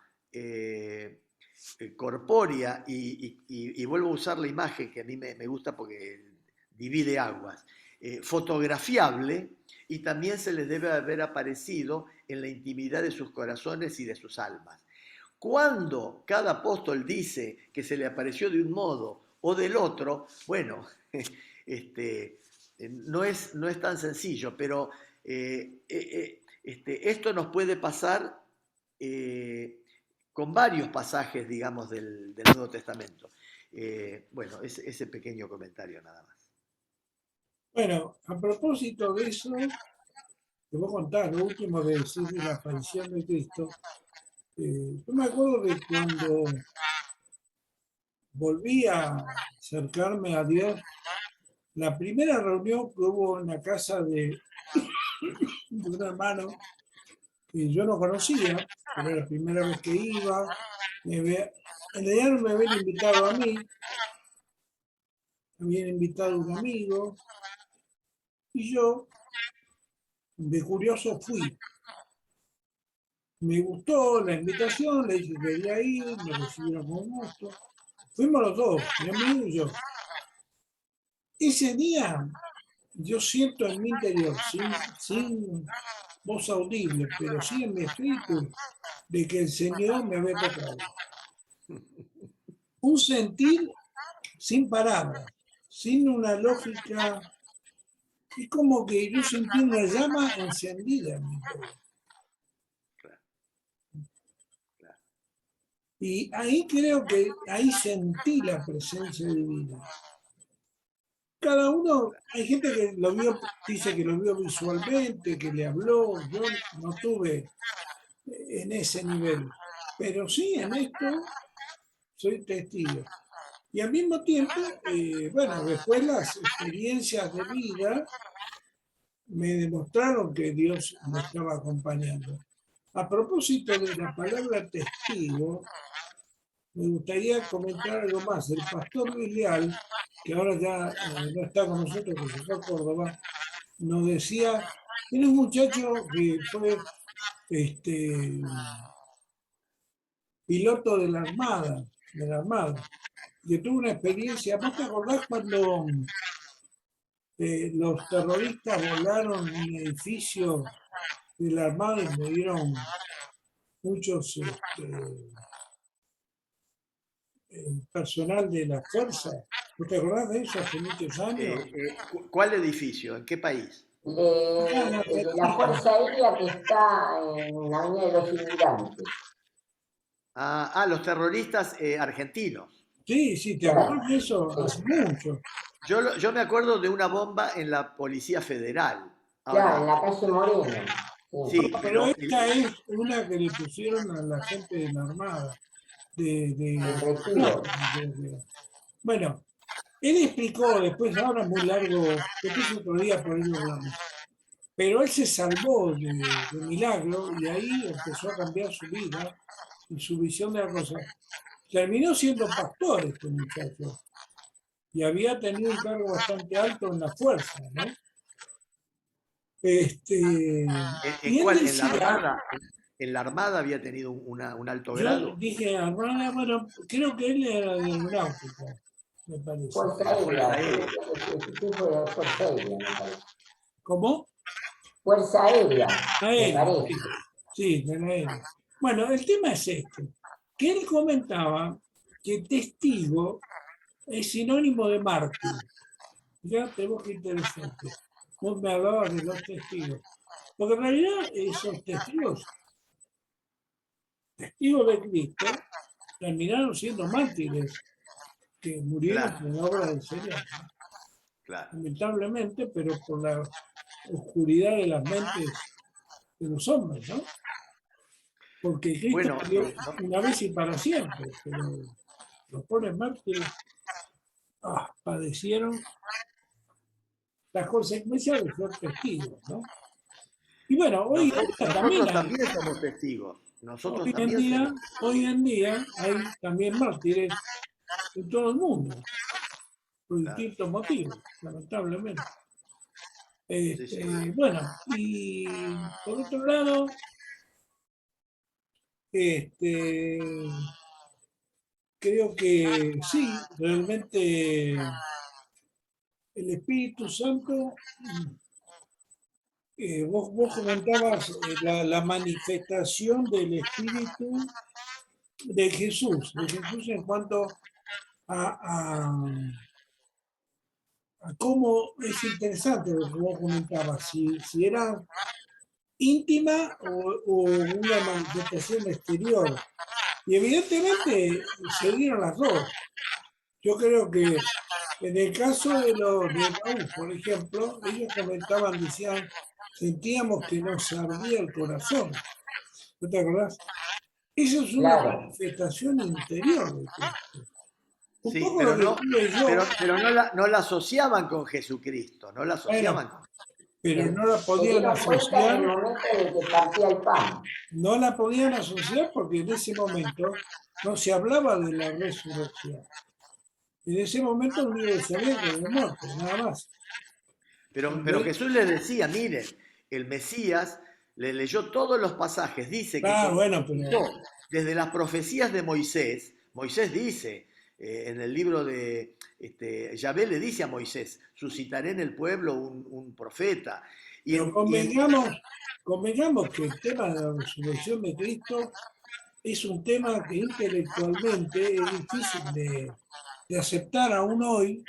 corpórea y vuelvo a usar la imagen que a mí me gusta porque divide aguas, fotografiable, y también se les debe haber aparecido en la intimidad de sus corazones y de sus almas. Cuando cada apóstol dice que se le apareció de un modo o del otro, bueno, no es tan sencillo, pero esto nos puede pasar con varios pasajes, digamos, del Nuevo Testamento. Bueno, ese pequeño comentario nada más. Bueno, a propósito de eso, te voy a contar lo último de decir de la aparición de Cristo. Yo me acuerdo que cuando volví a acercarme a Dios, la primera reunión que hubo en la casa de un hermano que yo no conocía, era la primera vez que iba, en realidad no me habían invitado a mí, habían invitado a un amigo, y yo, de curioso, fui. Me gustó la invitación, le dije que quería ir, me recibieron con gusto. Fuimos los dos, mi amigo y yo. Ese día yo siento en mi interior, sin voz audible, pero sí en mi espíritu, de que el Señor me había tocado. Un sentir sin palabras, sin una lógica. Es como que yo sentí una llama encendida en mi interior. Y ahí creo que ahí sentí la presencia divina. Cada uno, hay gente que lo vio, dice que lo vio visualmente, que le habló, yo no tuve en ese nivel, pero sí, en esto soy testigo. Y al mismo tiempo, bueno, después las experiencias de vida me demostraron que Dios me estaba acompañando. A propósito de la palabra testigo, me gustaría comentar algo más. El pastor Luis Leal, que ahora ya no está con nosotros, que se fue a Córdoba, nos decía, tiene un muchacho que fue piloto de la Armada, que tuvo una experiencia. ¿Vos te acordás cuando los terroristas volaron un edificio de la Armada y murieron muchos personal de la fuerza? ¿No te acordás de eso hace muchos años? ¿Cuál edificio? ¿En qué país? La Fuerza Aérea que está en la Avenida de los Inmigrantes. Los terroristas argentinos. Sí, ¿te acordás de eso? Hace mucho. Yo me acuerdo de una bomba en la Policía Federal. Claro, en la calle Moreno. Sí, pero esta es una que le pusieron a la gente de la Armada. Bueno, él explicó después, ahora muy largo, después otro día por ahí hablamos. Pero él se salvó de milagro y ahí empezó a cambiar su vida y su visión de la cosa. Terminó siendo pastor este muchacho y había tenido un cargo bastante alto en la fuerza, ¿no? ¿En cuál? Decía, ¿en la Armada? ¿En la Armada había tenido un alto grado? Yo dije Armada, bueno, creo que él era de aeronáutica, me parece. Fuerza Aérea. ¿Cómo? Fuerza Aérea. Sí, de la aérea. Bueno, el tema es este, que él comentaba que testigo es sinónimo de mártir. Fíjate vos qué interesante. Vos me hablabas de los testigos. Porque en realidad esos testigos de Cristo terminaron siendo mártires que murieron por la obra del Señor. Claro. Lamentablemente, pero por la oscuridad de las mentes de los hombres, ¿no? Porque Cristo murió una vez y para siempre, pero los pobres mártires padecieron las consecuencias de ser testigos, ¿no? Y bueno, hoy también somos testigos. Hoy en día hay también mártires en todo el mundo. por Claro. distintos motivos, lamentablemente. Sí, sí. Bueno, y por otro lado, creo que sí, realmente el Espíritu Santo, vos comentabas la manifestación del Espíritu de Jesús en cuanto a cómo es interesante lo que vos comentabas, si era íntima o una manifestación exterior. Y evidentemente se dieron las dos. Yo creo que en el caso de los de Maús, por ejemplo, ellos comentaban, decían, sentíamos que nos ardía el corazón. ¿No te acordás? Eso es una Claro, manifestación interior de Cristo. Un Sí, poco lo pero que no, tuve pero, yo, pero no la asociaban con Jesucristo, no la bueno, asociaban con. pero no la se podían dieron cuenta en asociar, el momento de que partía el pan. no la podían asociar porque en ese momento no se hablaba de la resurrección. En ese momento lo único que sabían que había muerto, nada más. Pero Jesús le decía, miren, el Mesías le leyó todos los pasajes, dice que Ah, bueno, pero desde las profecías de Moisés, Moisés dice, en el libro de, Yahvé le dice a Moisés, suscitaré en el pueblo un profeta. Pero convengamos que el tema de la resurrección de Cristo es un tema que intelectualmente es difícil de aceptar aún hoy.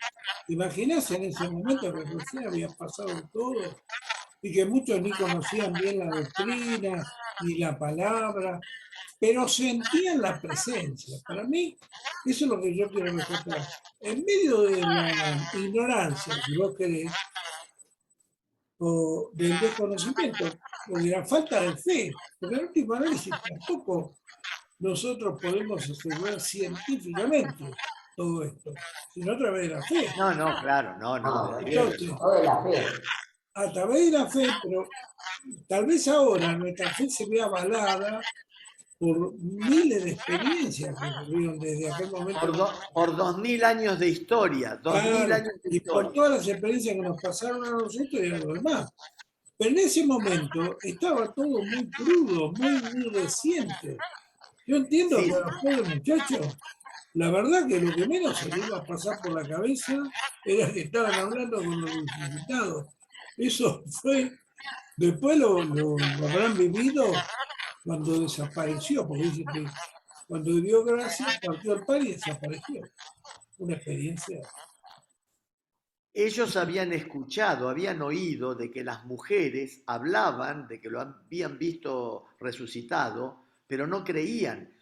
Imaginás en ese momento que recién había pasado todo y que muchos ni conocían bien la doctrina ni la palabra, pero sentían la presencia. Para mí, eso es lo que yo quiero rescatar. En medio de la ignorancia, si vos querés, o del desconocimiento, o de la falta de fe, porque en última análisis tampoco nosotros podemos asegurar científicamente todo esto, sino a través de la fe. No, no, claro, no, no, No, desde luego. Entonces, todo de la fe. a través de la fe, pero tal vez ahora nuestra fe se vea avalada por miles de experiencias que ocurrieron desde aquel momento. Por 2000 años de historia, 2000 Claro, años de y por historia. todas las experiencias que nos pasaron a nosotros y a los demás. Pero en ese momento estaba todo muy crudo, muy reciente. Yo entiendo Sí, que a los pobres muchachos, la verdad que lo que menos se le iba a pasar por la cabeza era que estaban hablando con los resucitados. Eso fue, después lo habrán vivido cuando desapareció, porque dice que cuando dio gracias partió el pan y desapareció. Una experiencia. ellos habían escuchado, habían oído de que las mujeres hablaban de que lo habían visto resucitado, pero no creían.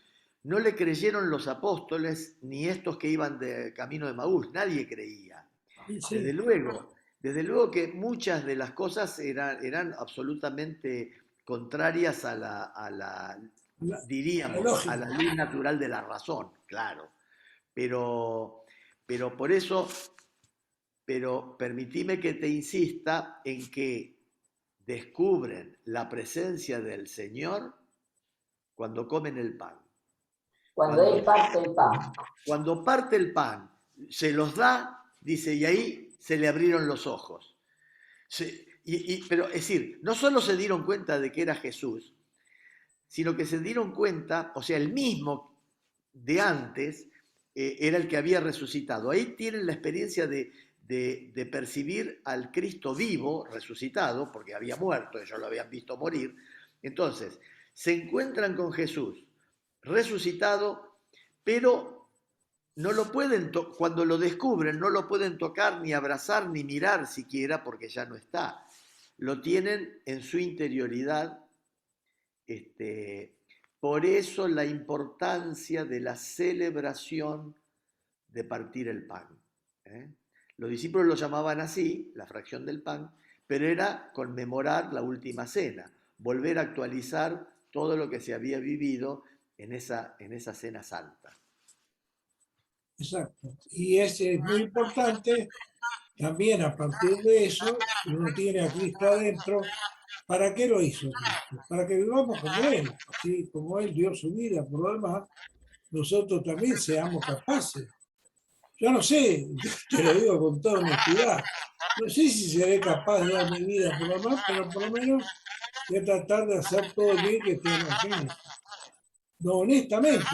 No le creyeron los apóstoles ni estos que iban de camino de Maús, nadie creía. Sí, Desde sí, luego, desde luego que muchas de las cosas eran absolutamente contrarias la diríamos, a la lógica. ley natural de la razón, claro. Pero por eso, pero permitime que te insista en que descubren la presencia del Señor cuando comen el pan. Cuando Cuando, él parte el pan. cuando parte el pan, se los da, dice, y ahí se le abrieron los ojos. Pero es decir, no solo se dieron cuenta de que era Jesús, sino que se dieron cuenta, o sea, el mismo de antes era el que había resucitado. Ahí tienen la experiencia de percibir al Cristo vivo, resucitado, porque había muerto, ellos lo habían visto morir. Entonces, se encuentran con Jesús resucitado, pero no lo pueden, cuando lo descubren, no lo pueden tocar, ni abrazar, ni mirar siquiera, porque ya no está. Lo tienen en su interioridad. Por eso la importancia de la celebración de partir el pan. ¿eh? Los discípulos lo llamaban así, la fracción del pan, pero era conmemorar la última cena, volver a actualizar todo lo que se había vivido en esa cena santa. Exacto. Y es muy importante también a partir de eso, si uno tiene a Cristo adentro, ¿para qué lo hizo Cristo? Para que vivamos como Él, ¿sí? Como Él dio su vida por lo demás, nosotros también seamos capaces Yo no sé, te lo digo con toda honestidad, no sé si seré capaz de dar mi vida por lo más, pero por lo menos voy a tratar de hacer todo el bien que esté en mi alcance. No, honestamente,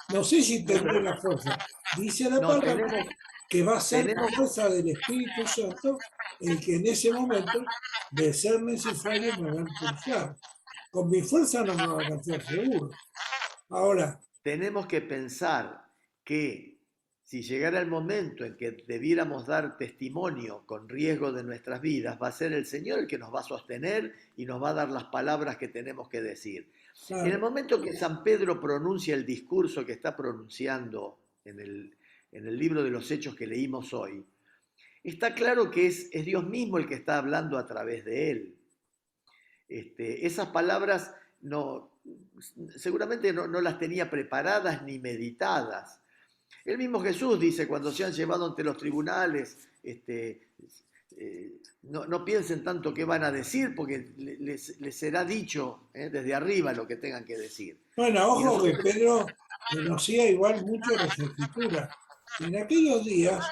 no sé si No, tendré la fuerza. Dice la no, palabra que va a ser la tenemos, fuerza del Espíritu Santo el que en ese momento, de ser necesario, me va a impulsar. Con mi fuerza no me va a alcanzar seguro. Ahora, tenemos que pensar que si llegara el momento en que debiéramos dar testimonio con riesgo de nuestras vidas, va a ser el Señor el que nos va a sostener y nos va a dar las palabras que tenemos que decir. En el claro, momento que San Pedro pronuncia el discurso que está pronunciando en el libro de los Hechos que leímos hoy, está claro que es Dios mismo el que está hablando a través de él. Esas palabras no, seguramente no las tenía preparadas ni meditadas. El mismo Jesús dice, cuando se han llevado ante los tribunales, no piensen tanto qué van a decir, porque les será dicho desde arriba lo que tengan que decir. bueno, Y ojo que nosotros, Pedro conocía igual mucho las escrituras. En aquellos días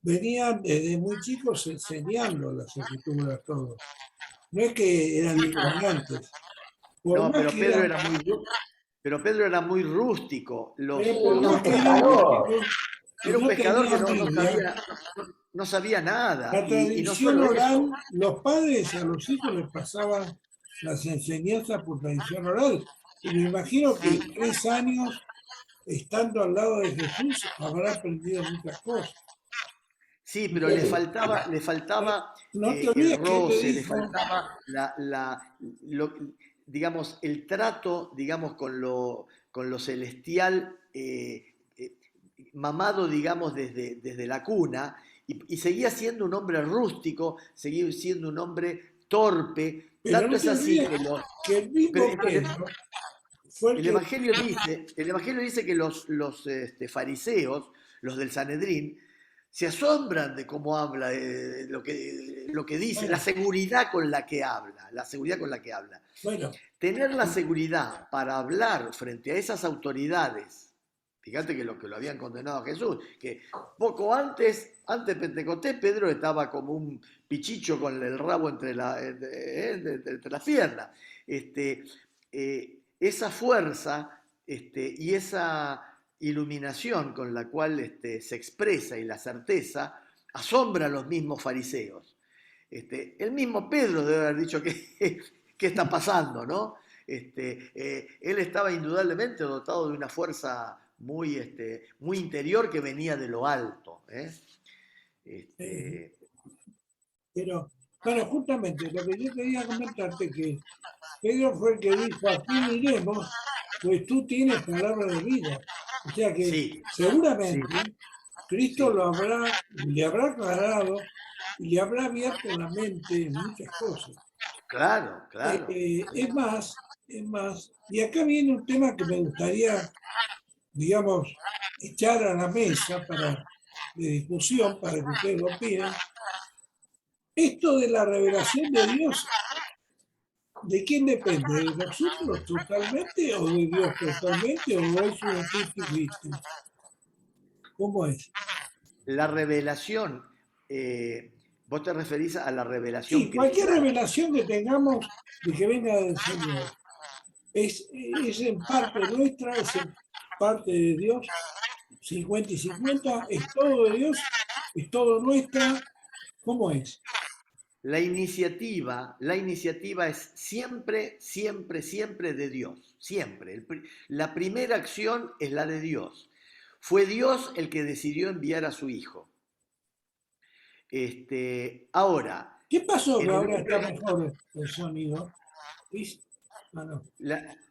venían desde muy chicos enseñando las escrituras a todos. No es que eran ignorantes, por no, más que eran, pero Pedro era muy rústico. pero Sí, por era más un que eran pescador. rústicos y Era un no pescador que tenían Biblia, no sabía nada. la Y no tradición solo eso, oral, los padres a los hijos les pasaban las enseñanzas por tradición oral. Y me imagino que en sí, 3 años, estando al lado de Jesús, habrá aprendido muchas cosas. sí, Y pero le eh, faltaba no te el olvides que él le roce, le dijo, faltaba digamos, el trato, digamos, con lo celestial, mamado, digamos, desde la cuna, y seguía siendo un hombre rústico, seguía siendo un hombre torpe. pero Tanto no es te así olvides que que el pero mismo Pedro fue el que, El Evangelio dice que los fariseos, los del Sanedrín, se asombran de cómo habla, lo que dice, la bueno, seguridad con la que habla, la seguridad con la que habla. bueno, Tener la seguridad para hablar frente a esas autoridades, fíjate que lo habían condenado a Jesús, que poco antes de Pentecostés, Pedro estaba como un pichicho con el rabo entre las piernas. Este, esa fuerza y esa iluminación con la cual se expresa y la certeza asombra a los mismos fariseos. El mismo Pedro debe haber dicho que qué está pasando, ¿no? Él estaba indudablemente dotado de una fuerza muy interior que venía de lo alto. eh, Este, pero, bueno, justamente lo que yo quería comentarte que Pedro fue el que dijo, a quién iremos, pues tú tienes palabra de vida. O sea que sí, sí, seguramente Cristo sí, le habrá aclarado y le habrá abierto la mente en muchas cosas. claro, claro. Es más, y acá viene un tema que me gustaría, digamos, echar a la mesa de discusión para que ustedes lo opinen. Esto de la revelación de Dios, ¿de quién depende? ¿De nosotros totalmente o de Dios totalmente o es un 50-50? ¿Cómo es? La revelación, vos te referís a la revelación Sí, cualquier cristiana. revelación que tengamos de que venga del Señor es en parte nuestra, es en parte de Dios, 50-50, es todo de Dios, es todo nuestra. ¿Cómo es? La iniciativa es siempre, siempre, siempre de Dios. Siempre. La primera acción es la de Dios. Fue Dios el que decidió enviar a su Hijo. Ahora, ¿Qué pasó que en el ahora está libro, mejor el sonido? ¿Viste? Ah, no.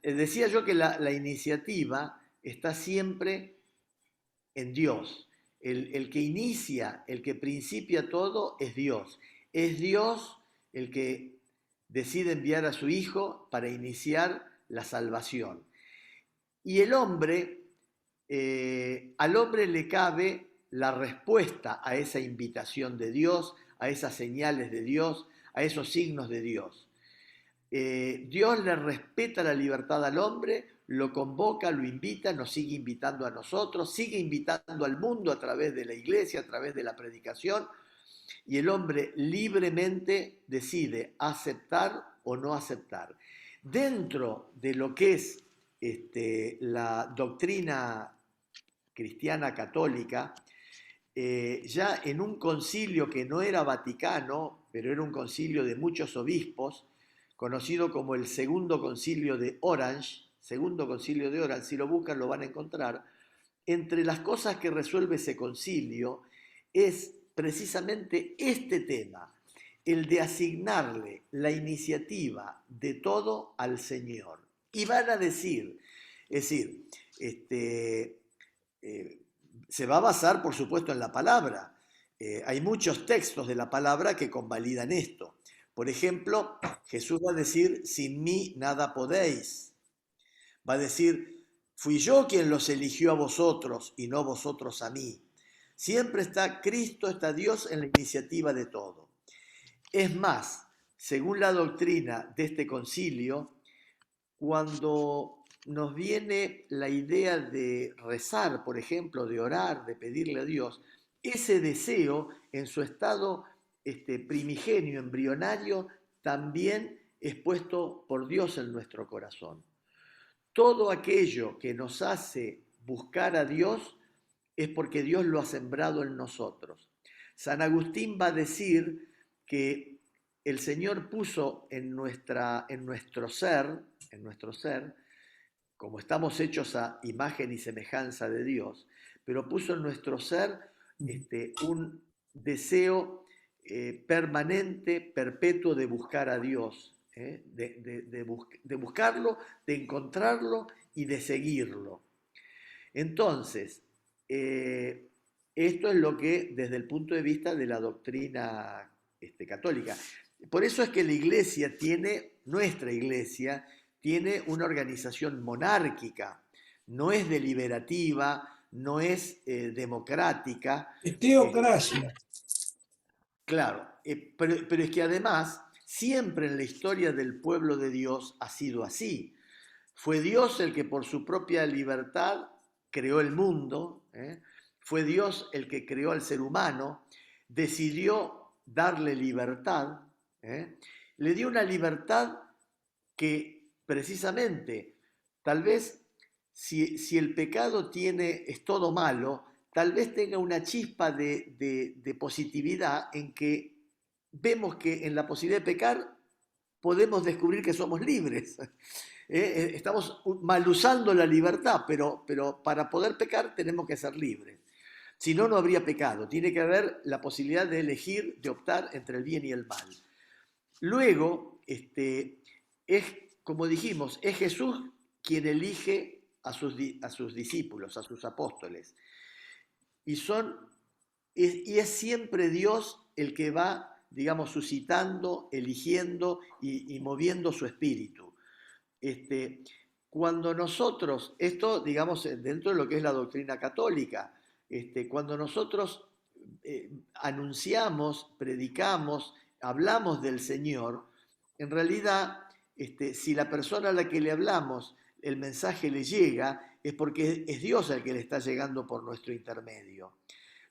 decía yo que la iniciativa está siempre en Dios. El que inicia, el que principia todo es Dios. Es Dios el que decide enviar a su Hijo para iniciar la salvación. Y al hombre le cabe la respuesta a esa invitación de Dios, a esas señales de Dios, a esos signos de Dios. Dios le respeta la libertad al hombre, lo convoca, lo invita, nos sigue invitando a nosotros, sigue invitando al mundo a través de la iglesia, a través de la predicación, y el hombre libremente decide aceptar o no aceptar. Dentro de lo que es la doctrina cristiana católica, ya en un concilio que no era vaticano, pero era un concilio de muchos obispos, conocido como el Segundo Concilio de Orange, si lo buscan lo van a encontrar. Entre las cosas que resuelve ese concilio es precisamente este tema, el de asignarle la iniciativa de todo al Señor. Y van a decir, es decir, se va a basar, por supuesto, en la palabra. Hay muchos textos de la palabra que convalidan esto. Por ejemplo, Jesús va a decir, sin mí nada podéis. Va a decir, fui yo quien los eligió a vosotros y no vosotros a mí. Siempre está Cristo, está Dios en la iniciativa de todo. Es más, según la doctrina de este concilio, cuando nos viene la idea de rezar, por ejemplo, de orar, de pedirle a Dios, ese deseo en su estado primigenio, embrionario, también es puesto por Dios en nuestro corazón. Todo aquello que nos hace buscar a Dios es porque Dios lo ha sembrado en nosotros. San Agustín va a decir que el Señor puso en nuestro ser, como estamos hechos a imagen y semejanza de Dios, pero puso en nuestro ser un deseo permanente, perpetuo de buscar a Dios, de buscarlo, de encontrarlo y de seguirlo. Entonces, esto es lo que desde el punto de vista de la doctrina católica. Por eso es que la iglesia nuestra iglesia, tiene una organización monárquica, no es deliberativa, no es democrática. Es teocracia. Claro, pero es que además, siempre en la historia del pueblo de Dios ha sido así. Fue Dios el que por su propia libertad creó el mundo, fue Dios el que creó al ser humano, decidió darle libertad, le dio una libertad que precisamente, tal vez si el pecado es todo malo, tal vez tenga una chispa de positividad en que vemos que en la posibilidad de pecar podemos descubrir que somos libres. Estamos mal usando la libertad, pero para poder pecar tenemos que ser libres. Si no, no habría pecado. Tiene que haber la posibilidad de elegir, de optar entre el bien y el mal. Luego, como dijimos, es Jesús quien elige a sus discípulos, a sus apóstoles. Y es siempre Dios el que va, digamos, suscitando, eligiendo y moviendo su espíritu. Cuando nosotros, esto, digamos, dentro de lo que es la doctrina católica, cuando nosotros anunciamos, predicamos, hablamos del Señor, en realidad, si la persona a la que le hablamos, el mensaje le llega, es porque es Dios el que le está llegando por nuestro intermedio.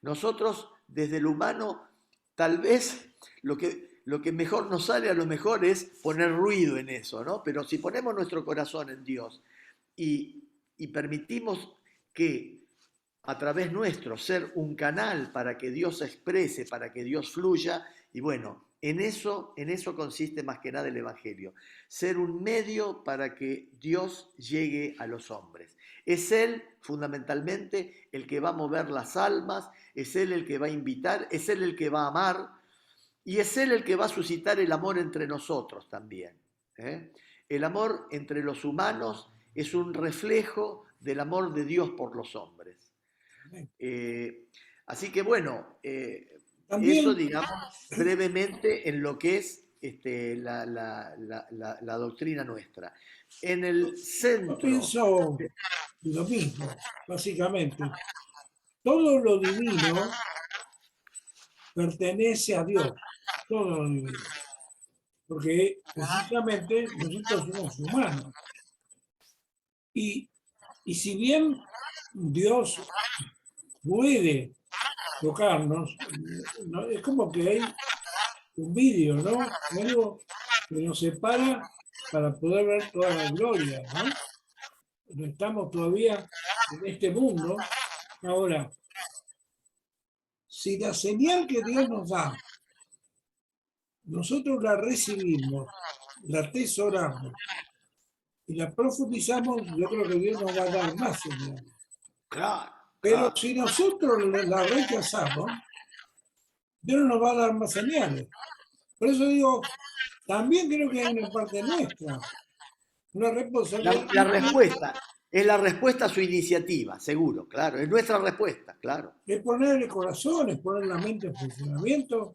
Nosotros, desde lo humano, tal vez lo que mejor nos sale a lo mejor es poner ruido en eso, ¿no? Pero si ponemos nuestro corazón en Dios y permitimos que a través nuestro ser un canal para que Dios se exprese, para que Dios fluya, y bueno, en eso consiste más que nada el Evangelio, ser un medio para que Dios llegue a los hombres. Es Él, fundamentalmente, el que va a mover las almas, es Él el que va a invitar, es Él el que va a amar, y es Él el que va a suscitar el amor entre nosotros también. El amor entre los humanos es un reflejo del amor de Dios por los hombres. Así que bueno, eso digamos brevemente en lo que es la doctrina nuestra. En el centro... Yo pienso lo mismo, básicamente. Todo lo divino pertenece a Dios, todo lo divino. Porque precisamente nosotros somos humanos. Y si bien Dios puede tocarnos, es como que hay un vídeo, ¿no? Algo que nos separa para poder ver toda la gloria, ¿no? No estamos todavía en este mundo. Ahora, si la señal que Dios nos da, nosotros la recibimos, la atesoramos y la profundizamos, yo creo que Dios nos va a dar más señales. Claro, Pero claro. si nosotros la rechazamos, Dios no nos va a dar más señales. Por eso digo, también creo que hay una parte nuestra, una responsabilidad La respuesta es la respuesta a su iniciativa, seguro, claro. Es nuestra respuesta, claro. es poner el corazón, es poner la mente en funcionamiento,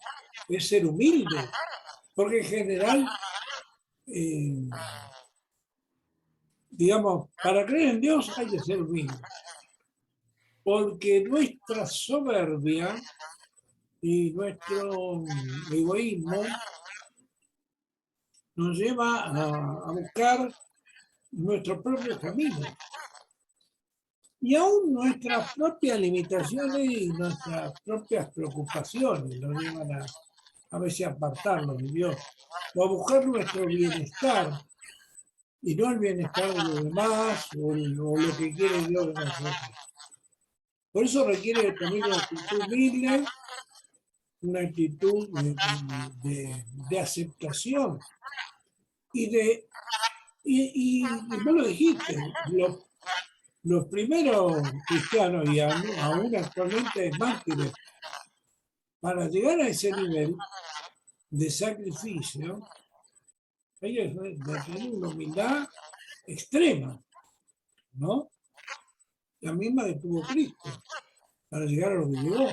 es ser humilde, porque en general, digamos, para creer en Dios hay que ser humilde, porque nuestra soberbia y nuestro egoísmo nos lleva a buscar nuestros propios caminos. Y aún nuestras propias limitaciones y nuestras propias preocupaciones nos llevan a veces a apartarnos de Dios o a buscar nuestro bienestar y no el bienestar de los demás o lo que quiere Dios de nosotros. Por eso requiere también una actitud humilde, una actitud de aceptación y vos lo dijiste, los primeros cristianos y aún actualmente mártires, para llegar a ese nivel de sacrificio, ellos de tener una humildad extrema, ¿no? La misma que tuvo Cristo, para llegar a lo que llegó.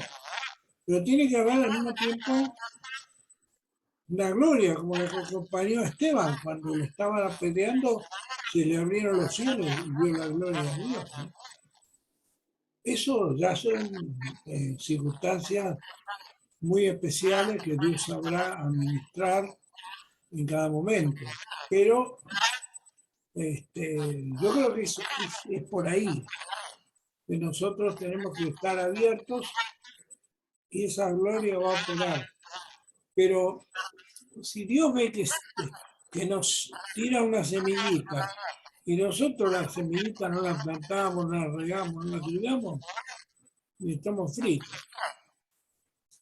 Pero tiene que haber al mismo tiempo una gloria, como la que acompañó a Esteban cuando le estaban apedreando, se le abrieron los cielos y vio la gloria de Dios, ¿no? Eso ya son circunstancias muy especiales que Dios sabrá administrar en cada momento. Pero yo creo que es por ahí, que nosotros tenemos que estar abiertos y esa gloria va a operar. Pero si Dios ve que nos tira una semillita y nosotros la semillita no la plantamos, no la regamos, no la cuidamos, y estamos fritos,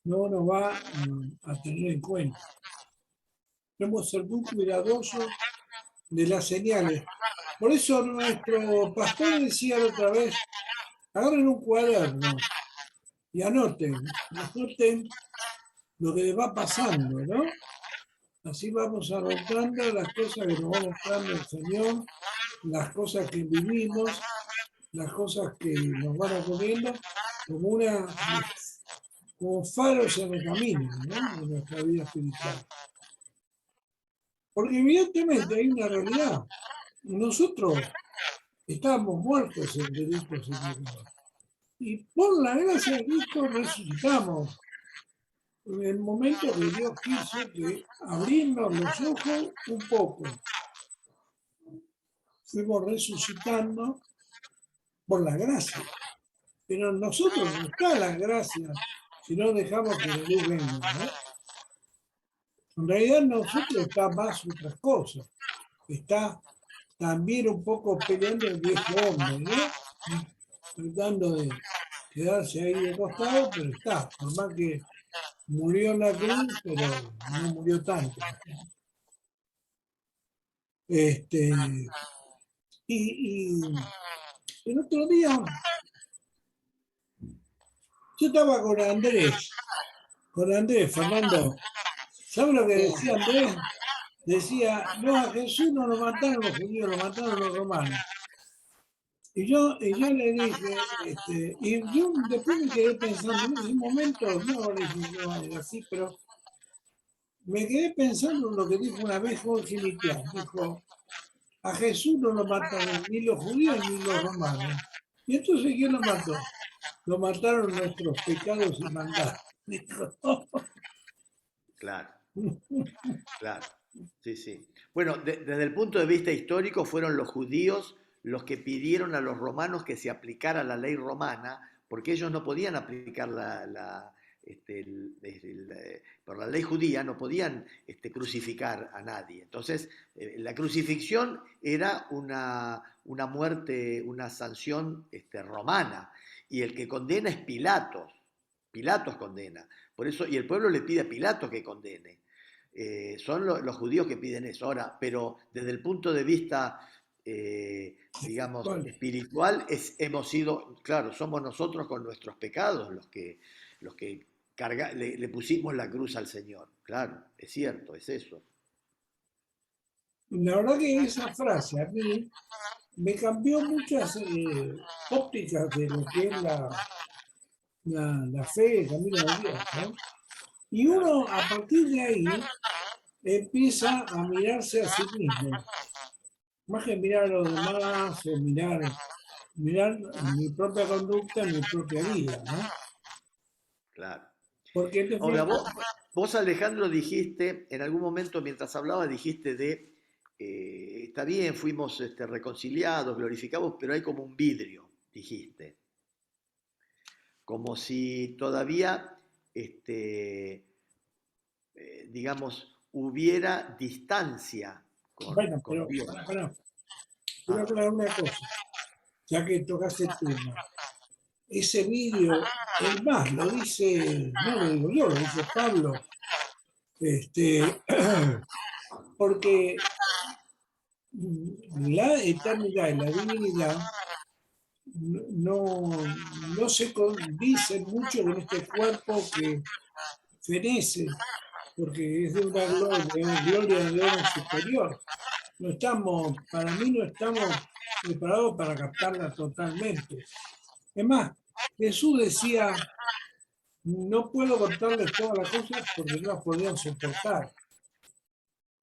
no nos va a tener en cuenta. Tenemos que ser muy cuidadosos de las señales. Por eso nuestro pastor decía la otra vez, agarren un cuaderno y anoten lo que les va pasando, ¿no? Así vamos anotando las cosas que nos va mostrando el Señor, las cosas que vivimos, las cosas que nos van ocurriendo, como faros en el camino, ¿no? De nuestra vida espiritual. Porque evidentemente hay una realidad. Nosotros estábamos muertos en delitos y pecados. Y por la gracia de Cristo resucitamos. En el momento que Dios quiso que abrirnos los ojos un poco. Fuimos resucitando por la gracia. Pero en nosotros no está la gracia si no dejamos que la luz venga, ¿no? En realidad nosotros está más otras cosas. Está también un poco peleando el viejo hombre, ¿no? Tratando de quedarse ahí de costado, pero está. Por más que murió en la cruz, pero no murió tanto. Y el otro día yo estaba con Andrés, Fernando. ¿Sabes lo que decía Andrés? Decía, no, a Jesús no lo mataron los judíos, lo mataron los romanos. Y yo le dije, y yo después me quedé pensando, en ese momento, no le dije no era así, pero me quedé pensando en lo que dijo una vez Jorge Mitián. Dijo, a Jesús no lo mataron ni los judíos ni los romanos. Y entonces, ¿quién lo mató? Lo mataron nuestros pecados y maldades. Claro, claro. Sí, sí. Bueno, desde el punto de vista histórico fueron los judíos los que pidieron a los romanos que se aplicara la ley romana, porque ellos no podían aplicar por la ley judía, no podían crucificar a nadie. Entonces, la crucifixión era una muerte, una sanción romana, y el que condena es Pilatos. Pilatos condena. Por eso, y el pueblo le pide a Pilatos que condene. Son los judíos que piden eso. Ahora, pero desde el punto de vista, digamos, espiritual, hemos sido, claro, somos nosotros con nuestros pecados los que le pusimos la cruz al Señor. Claro, es cierto, es eso. La verdad que esa frase a mí me cambió muchas ópticas de lo que es la fe, el camino de Dios, ¿no? Y uno a partir de ahí empieza a mirarse a sí mismo, más que mirar a los demás o mirar mi propia conducta, mi propia vida, ¿no? Claro. Porque ahora, vos, Alejandro, dijiste, en algún momento mientras hablabas, dijiste está bien, fuimos reconciliados, glorificados, pero hay como un vidrio, dijiste. Como si todavía, digamos, hubiera distancia con, bueno, con pero Dios. quiero aclarar una cosa, ya que tocaste el tema. Ese vidrio, es más, lo dice, no lo digo yo, lo dice Pablo, porque la eternidad y la divinidad no se condicen mucho con este cuerpo que fenece, porque es de una gloria de orden superior. No estamos, para mí no estamos preparados para captarla totalmente. Es más, Jesús decía, no puedo contarles todas las cosas porque no las podrían soportar.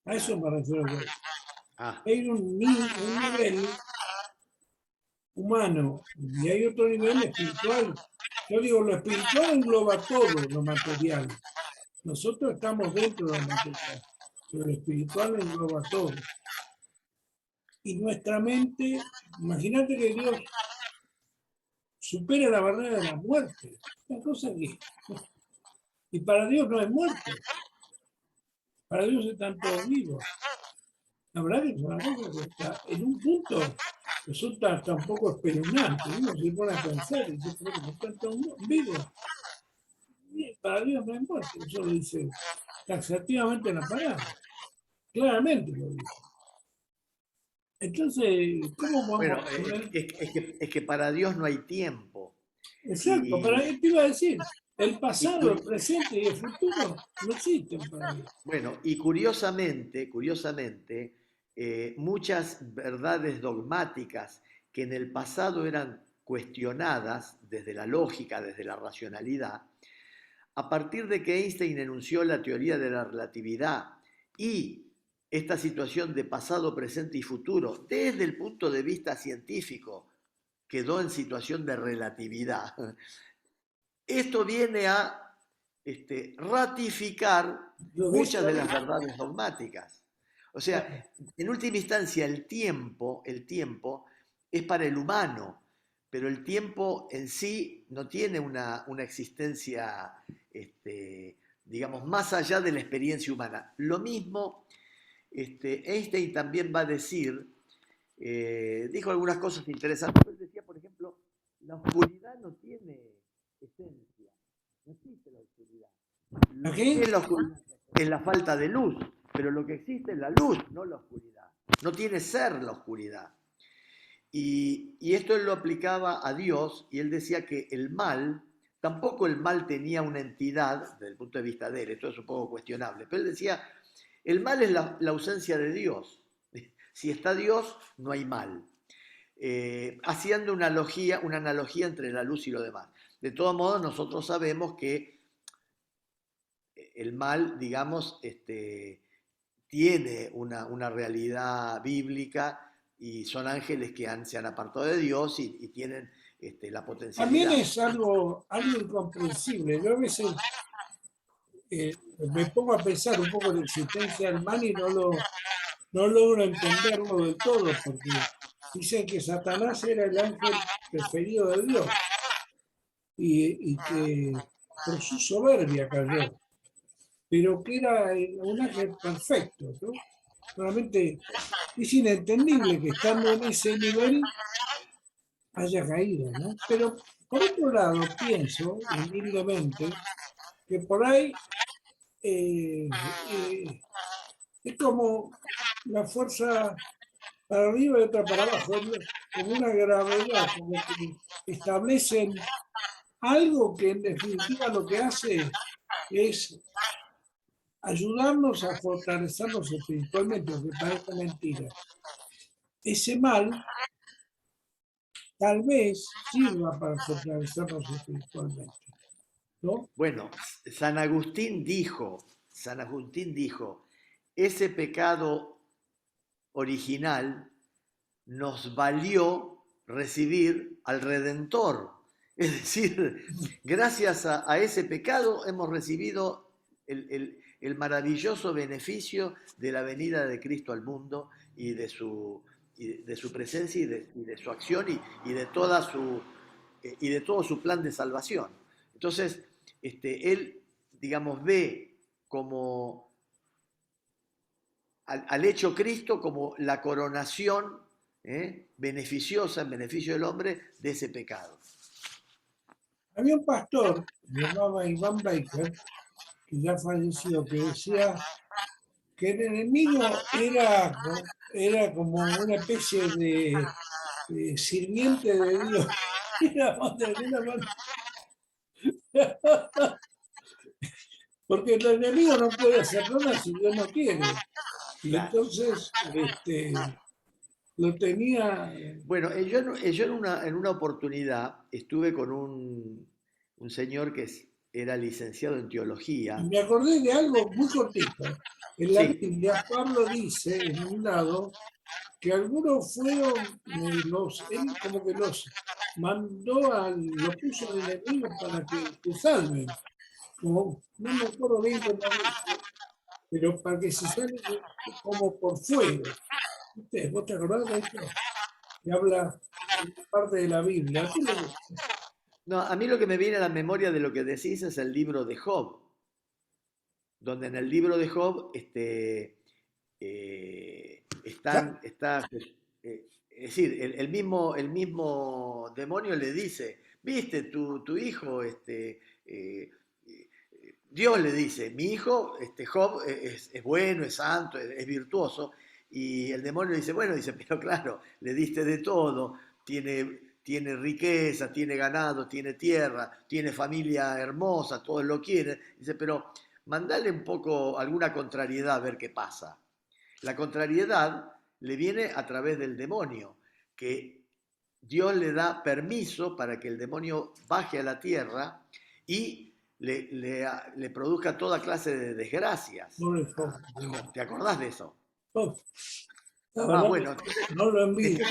A eso me refiero yo. Hay un nivel humano y hay otro nivel espiritual. Yo digo, lo espiritual engloba todo lo material. Nosotros estamos dentro de lo material, pero lo espiritual engloba todo. Y nuestra mente, imagínate que Dios supera la barrera de la muerte. Una cosa que... Y para Dios no hay muerte. Para Dios están todos vivos. La verdad que es una cosa que está en un punto resulta hasta un poco espeluznante. Uno se pone a pensar y dice, pero que están todos vivos. Y para Dios no hay muerte. Eso lo dice taxativamente en la palabra. Claramente lo dice. Entonces, ¿cómo vamos bueno, a poner? es que para Dios no hay tiempo. Exacto, Y, pero te iba a decir, el pasado, el presente y el futuro no existen para Dios. Bueno, y curiosamente, muchas verdades dogmáticas que en el pasado eran cuestionadas desde la lógica, desde la racionalidad, a partir de que Einstein enunció la teoría de la relatividad y esta situación de pasado, presente y futuro, desde el punto de vista científico, quedó en situación de relatividad. Esto viene a ratificar muchas de las verdades dogmáticas. O sea, en última instancia, el tiempo es para el humano, pero el tiempo en sí no tiene una existencia, digamos, más allá de la experiencia humana. Lo mismo, Einstein también va a decir, dijo algunas cosas interesantes. Él decía, por ejemplo, la oscuridad no tiene esencia, no existe la oscuridad. Lo que es la oscuridad es la falta de luz, pero lo que existe es la luz, no la oscuridad. No tiene ser la oscuridad. Y esto él lo aplicaba a Dios, y él decía que el mal, tampoco el mal tenía una entidad, desde el punto de vista de él, esto es un poco cuestionable, pero él decía, el mal es la ausencia de Dios. Si está Dios, no hay mal. Haciendo una analogía entre la luz y lo demás. De todos modos, nosotros sabemos que el mal, digamos, tiene una realidad bíblica y son ángeles que se han apartado de Dios y tienen la potencialidad. También es algo incomprensible. Yo a veces me pongo a pensar un poco en la existencia del mal y no logro entenderlo del todo, porque dicen que Satanás era el ángel preferido de Dios y que por su soberbia cayó, pero que era un ángel perfecto, ¿no? Realmente es inentendible que estando en ese nivel haya caído, ¿no? Pero por otro lado, pienso humildemente que por ahí eh, es como la fuerza para arriba y otra para abajo, como una gravedad, como que establecen algo que en definitiva lo que hace es ayudarnos a fortalecernos espiritualmente, aunque parezca mentira. Ese mal tal vez sirva para fortalecernos espiritualmente, ¿no? Bueno, San Agustín dijo, ese pecado original nos valió recibir al Redentor. Es decir, gracias a ese pecado hemos recibido el maravilloso beneficio de la venida de Cristo al mundo y de su presencia y de su acción y de toda y de todo su plan de salvación. Entonces, él, digamos, ve como al hecho Cristo como la coronación beneficiosa en beneficio del hombre de ese pecado. Había un pastor, llamaba Iván Baker, que ya falleció, que decía que el enemigo era como una especie de sirviente de Dios. Era de alguna manera. Porque el enemigo no puede hacer nada si Dios no quiere. Y Claro. entonces lo tenía. Bueno, yo en una oportunidad estuve con un señor que era licenciado en Y teología. me acordé de algo muy cortito. En la Sí, Biblia, Pablo dice en un lado que algunos fueron, él como que los mandó, los puso al enemigo para que se salven. Como, no me acuerdo bien cómo dice, pero para que se salven como por fuego. ¿Vos te acordás de esto? Que habla en parte de la Biblia. ¿A qué le gusta? no, a mí lo que me viene a la memoria de lo que decís es el libro de Job, donde en el libro de Job está, es decir, el mismo demonio le dice, viste, tu hijo, Dios le dice, mi hijo, Job, es bueno, es santo, es virtuoso, y el demonio le dice, bueno, dice, pero claro, le diste de todo, tiene riqueza, tiene ganado, tiene tierra, tiene familia hermosa, todos lo quieren, dice, pero mandale un poco alguna contrariedad a ver qué pasa. La contrariedad le viene a través del demonio, que Dios le da permiso para que el demonio baje a la tierra y le produzca toda clase de desgracias. No le fue. ¿Te acordás de eso? La Ah, verdad bueno, que no lo envidio.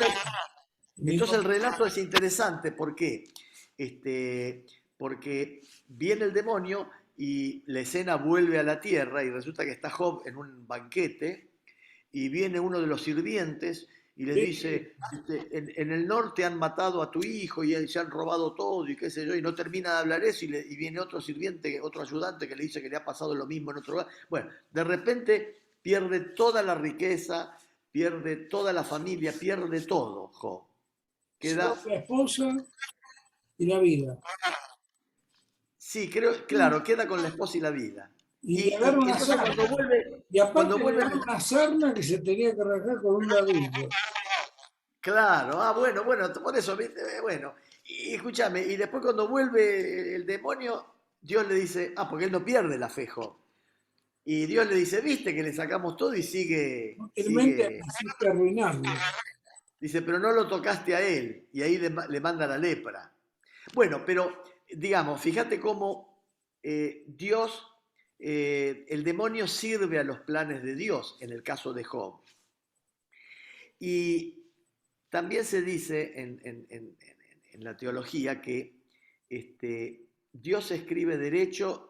entonces el relato es interesante. ¿Por qué? Porque viene el demonio y la escena vuelve a la tierra y resulta que está Job en un banquete y viene uno de los sirvientes y le dice, en el norte han matado a tu hijo y se han robado todo y qué sé yo, y no termina de hablar eso y viene otro sirviente, otro ayudante que le dice que le ha pasado lo mismo en otro lugar. Bueno, de repente pierde toda la riqueza, pierde toda la familia, pierde todo, Job. Queda, La esposa y la vida. sí, claro, queda con la esposa y la vida. Y le agarra Y una entonces sarna. Y cuando aparte le vuelve, agarra una sarna que se tenía que arrancar con un ladrillo. claro, bueno, por eso, ¿viste? Bueno, y escúchame, y después cuando vuelve el demonio, Dios le dice, porque él no pierde la fe, Job. Y Dios le dice, viste que le sacamos todo y Realmente quisiste arruinarlo. dice, pero no lo tocaste a él, y ahí le manda la lepra. Bueno, pero digamos, fíjate cómo Dios, el demonio sirve a los planes de Dios, en el caso de Job. Y también se dice en la teología que Dios escribe derecho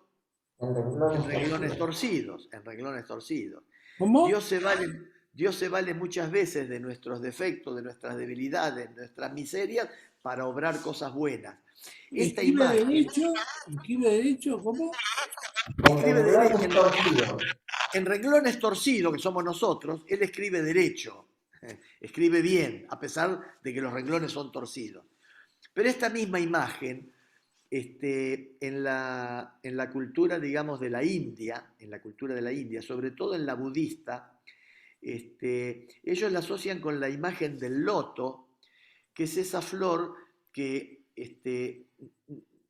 En en renglones renglones torcidos. torcidos, en renglones torcidos. ¿Cómo? Dios Dios se vale muchas veces de nuestros defectos, de nuestras debilidades, de nuestras miserias, para obrar cosas buenas. Esta Escribe imagen derecho, ¿cómo? En escribe renglones torcidos. en renglones torcidos, que somos nosotros, él escribe derecho, escribe bien, a pesar de que los renglones son torcidos. Pero esta misma imagen, en la cultura, digamos, de la India, sobre todo en la budista, ellos la asocian con la imagen del loto, que es esa flor que,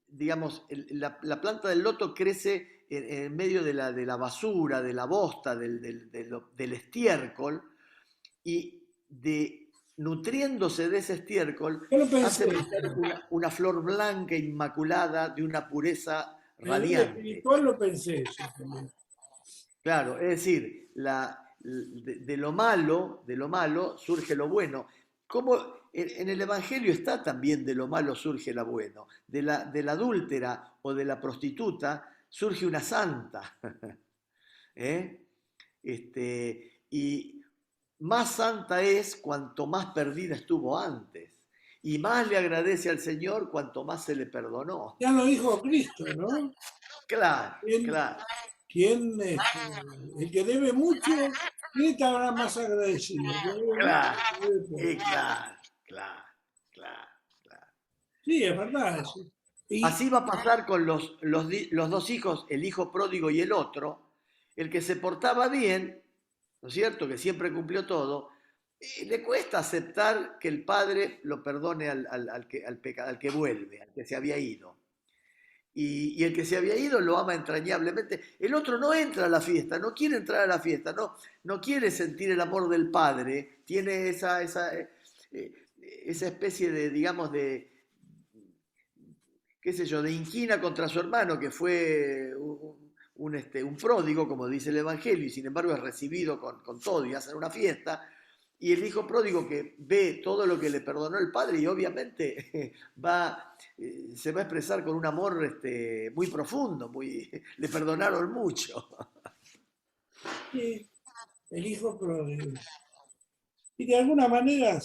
digamos, la planta del loto crece en medio de la basura, de la bosta, del estiércol, y nutriéndose de ese estiércol, Yo lo pensé, hace brotar una flor blanca, inmaculada, de una pureza a nivel radiante. espiritual lo pensé eso también. Claro, es decir, de lo malo surge lo bueno. Como en el Evangelio está también de lo malo surge lo bueno. De la adúltera o de la prostituta surge una santa. ¿Eh? Y más santa es cuanto más perdida estuvo antes. Y más le agradece al Señor cuanto más se le perdonó. Ya lo dijo Cristo, ¿no? Claro, ¿Quién, claro. el que debe mucho, ¿quién estará más agradecido? El que debe Claro, mucho, el que debe poco. claro. Sí, es verdad eso. Y Así va a pasar con los dos hijos, el hijo pródigo y el otro. El que se portaba bien, ¿no es cierto?, que siempre cumplió todo, le cuesta aceptar que el padre lo perdone al que vuelve, al que se había ido. Y el que se había ido lo ama entrañablemente. El otro no entra a la fiesta, no quiere entrar a la fiesta, no quiere sentir el amor del padre, tiene esa especie de, digamos, qué sé yo, de inquina contra su hermano, que fue un pródigo, como dice el Evangelio, y sin embargo es recibido con todo y hacen una fiesta. Y el hijo pródigo que ve todo lo que le perdonó el padre y obviamente se va a expresar con un amor muy profundo, le perdonaron mucho. sí, el hijo pródigo. Y de alguna manera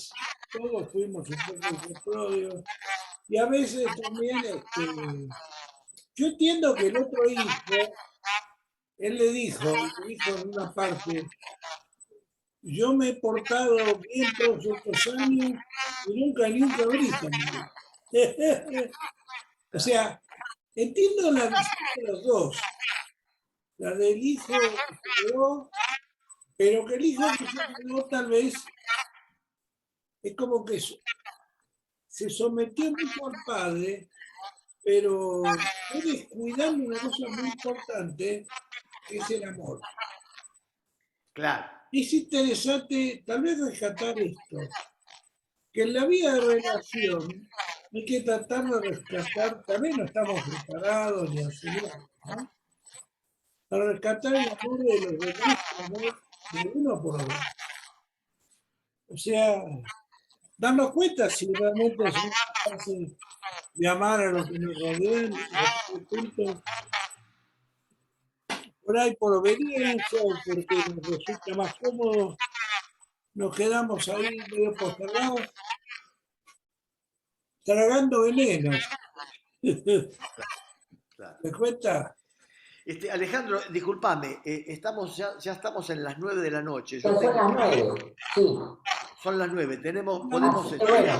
todos fuimos un poco hijos pródigos. Y a veces también, yo entiendo que el otro hijo, él le dijo en una parte, yo me he portado bien todos estos años y nunca ni un cabrito. O sea, entiendo la visión de los dos. La del hijo que se quedó, pero que el hijo que se quedó tal vez es como que se sometió mucho al padre, pero fue descuidando una cosa muy importante, que es el amor. Claro, Es interesante tal vez rescatar esto, que en la vida de relación hay que tratar de rescatar, también no estamos preparados ni enseñados, ¿no? Para rescatar el amor de los demás, el amor de uno por otro. O sea, darnos cuenta si realmente somos capaces de amar a los que nos rodean, por ahí por obediencia o porque nos resulta más cómodo, nos quedamos ahí medio postergados, tragando venenos. claro. ¿Te cuenta? Alejandro, discúlpame, ya estamos en las 9 de la noche. Yo Son tengo las que- 9, sí. Son las 9, podemos... Así que bueno,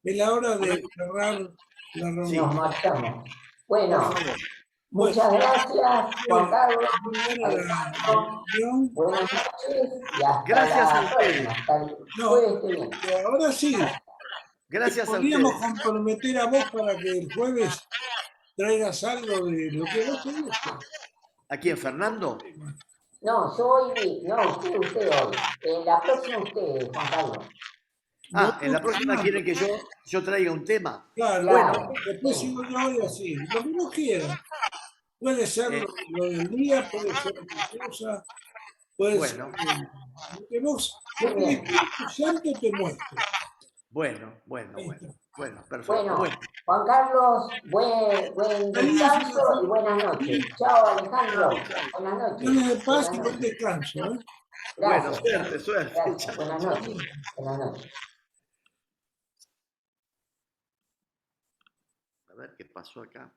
Es la hora de cerrar la nos reunión. marchamos. Por Bueno, favor. muchas gracias, Juan Carlos. Muy buena la reunión. Buenas noches y hasta Gracias a la ustedes. próxima, hasta el No, jueves que viene. ahora sí, Gracias a podríamos ustedes. comprometer a vos para que el jueves traigas algo de lo que vos te guste. ¿A quién, Fernando? No, yo hoy, no, usted hoy. En la próxima usted, Juan Carlos. En la próxima quieren que yo traiga un tema. Claro, Claro, después sí. sigo yo y así. Lo que vos quieras. Puede ser lo del día, puede ser otra cosa, puede Bueno. ser lo que vos, Muy lo que el bien. Espíritu Santo te muestre. Bueno, perfecto. Bueno, Bueno, Juan Carlos, buen descanso y buenas noches. Chao, Alejandro. Buenas noches. Dale de paz y Buenas buen noches. descanso. Bueno, Gracias. suerte, suerte. Gracias. Chao. Buenas noches. Buenas noches. A ver qué pasó acá.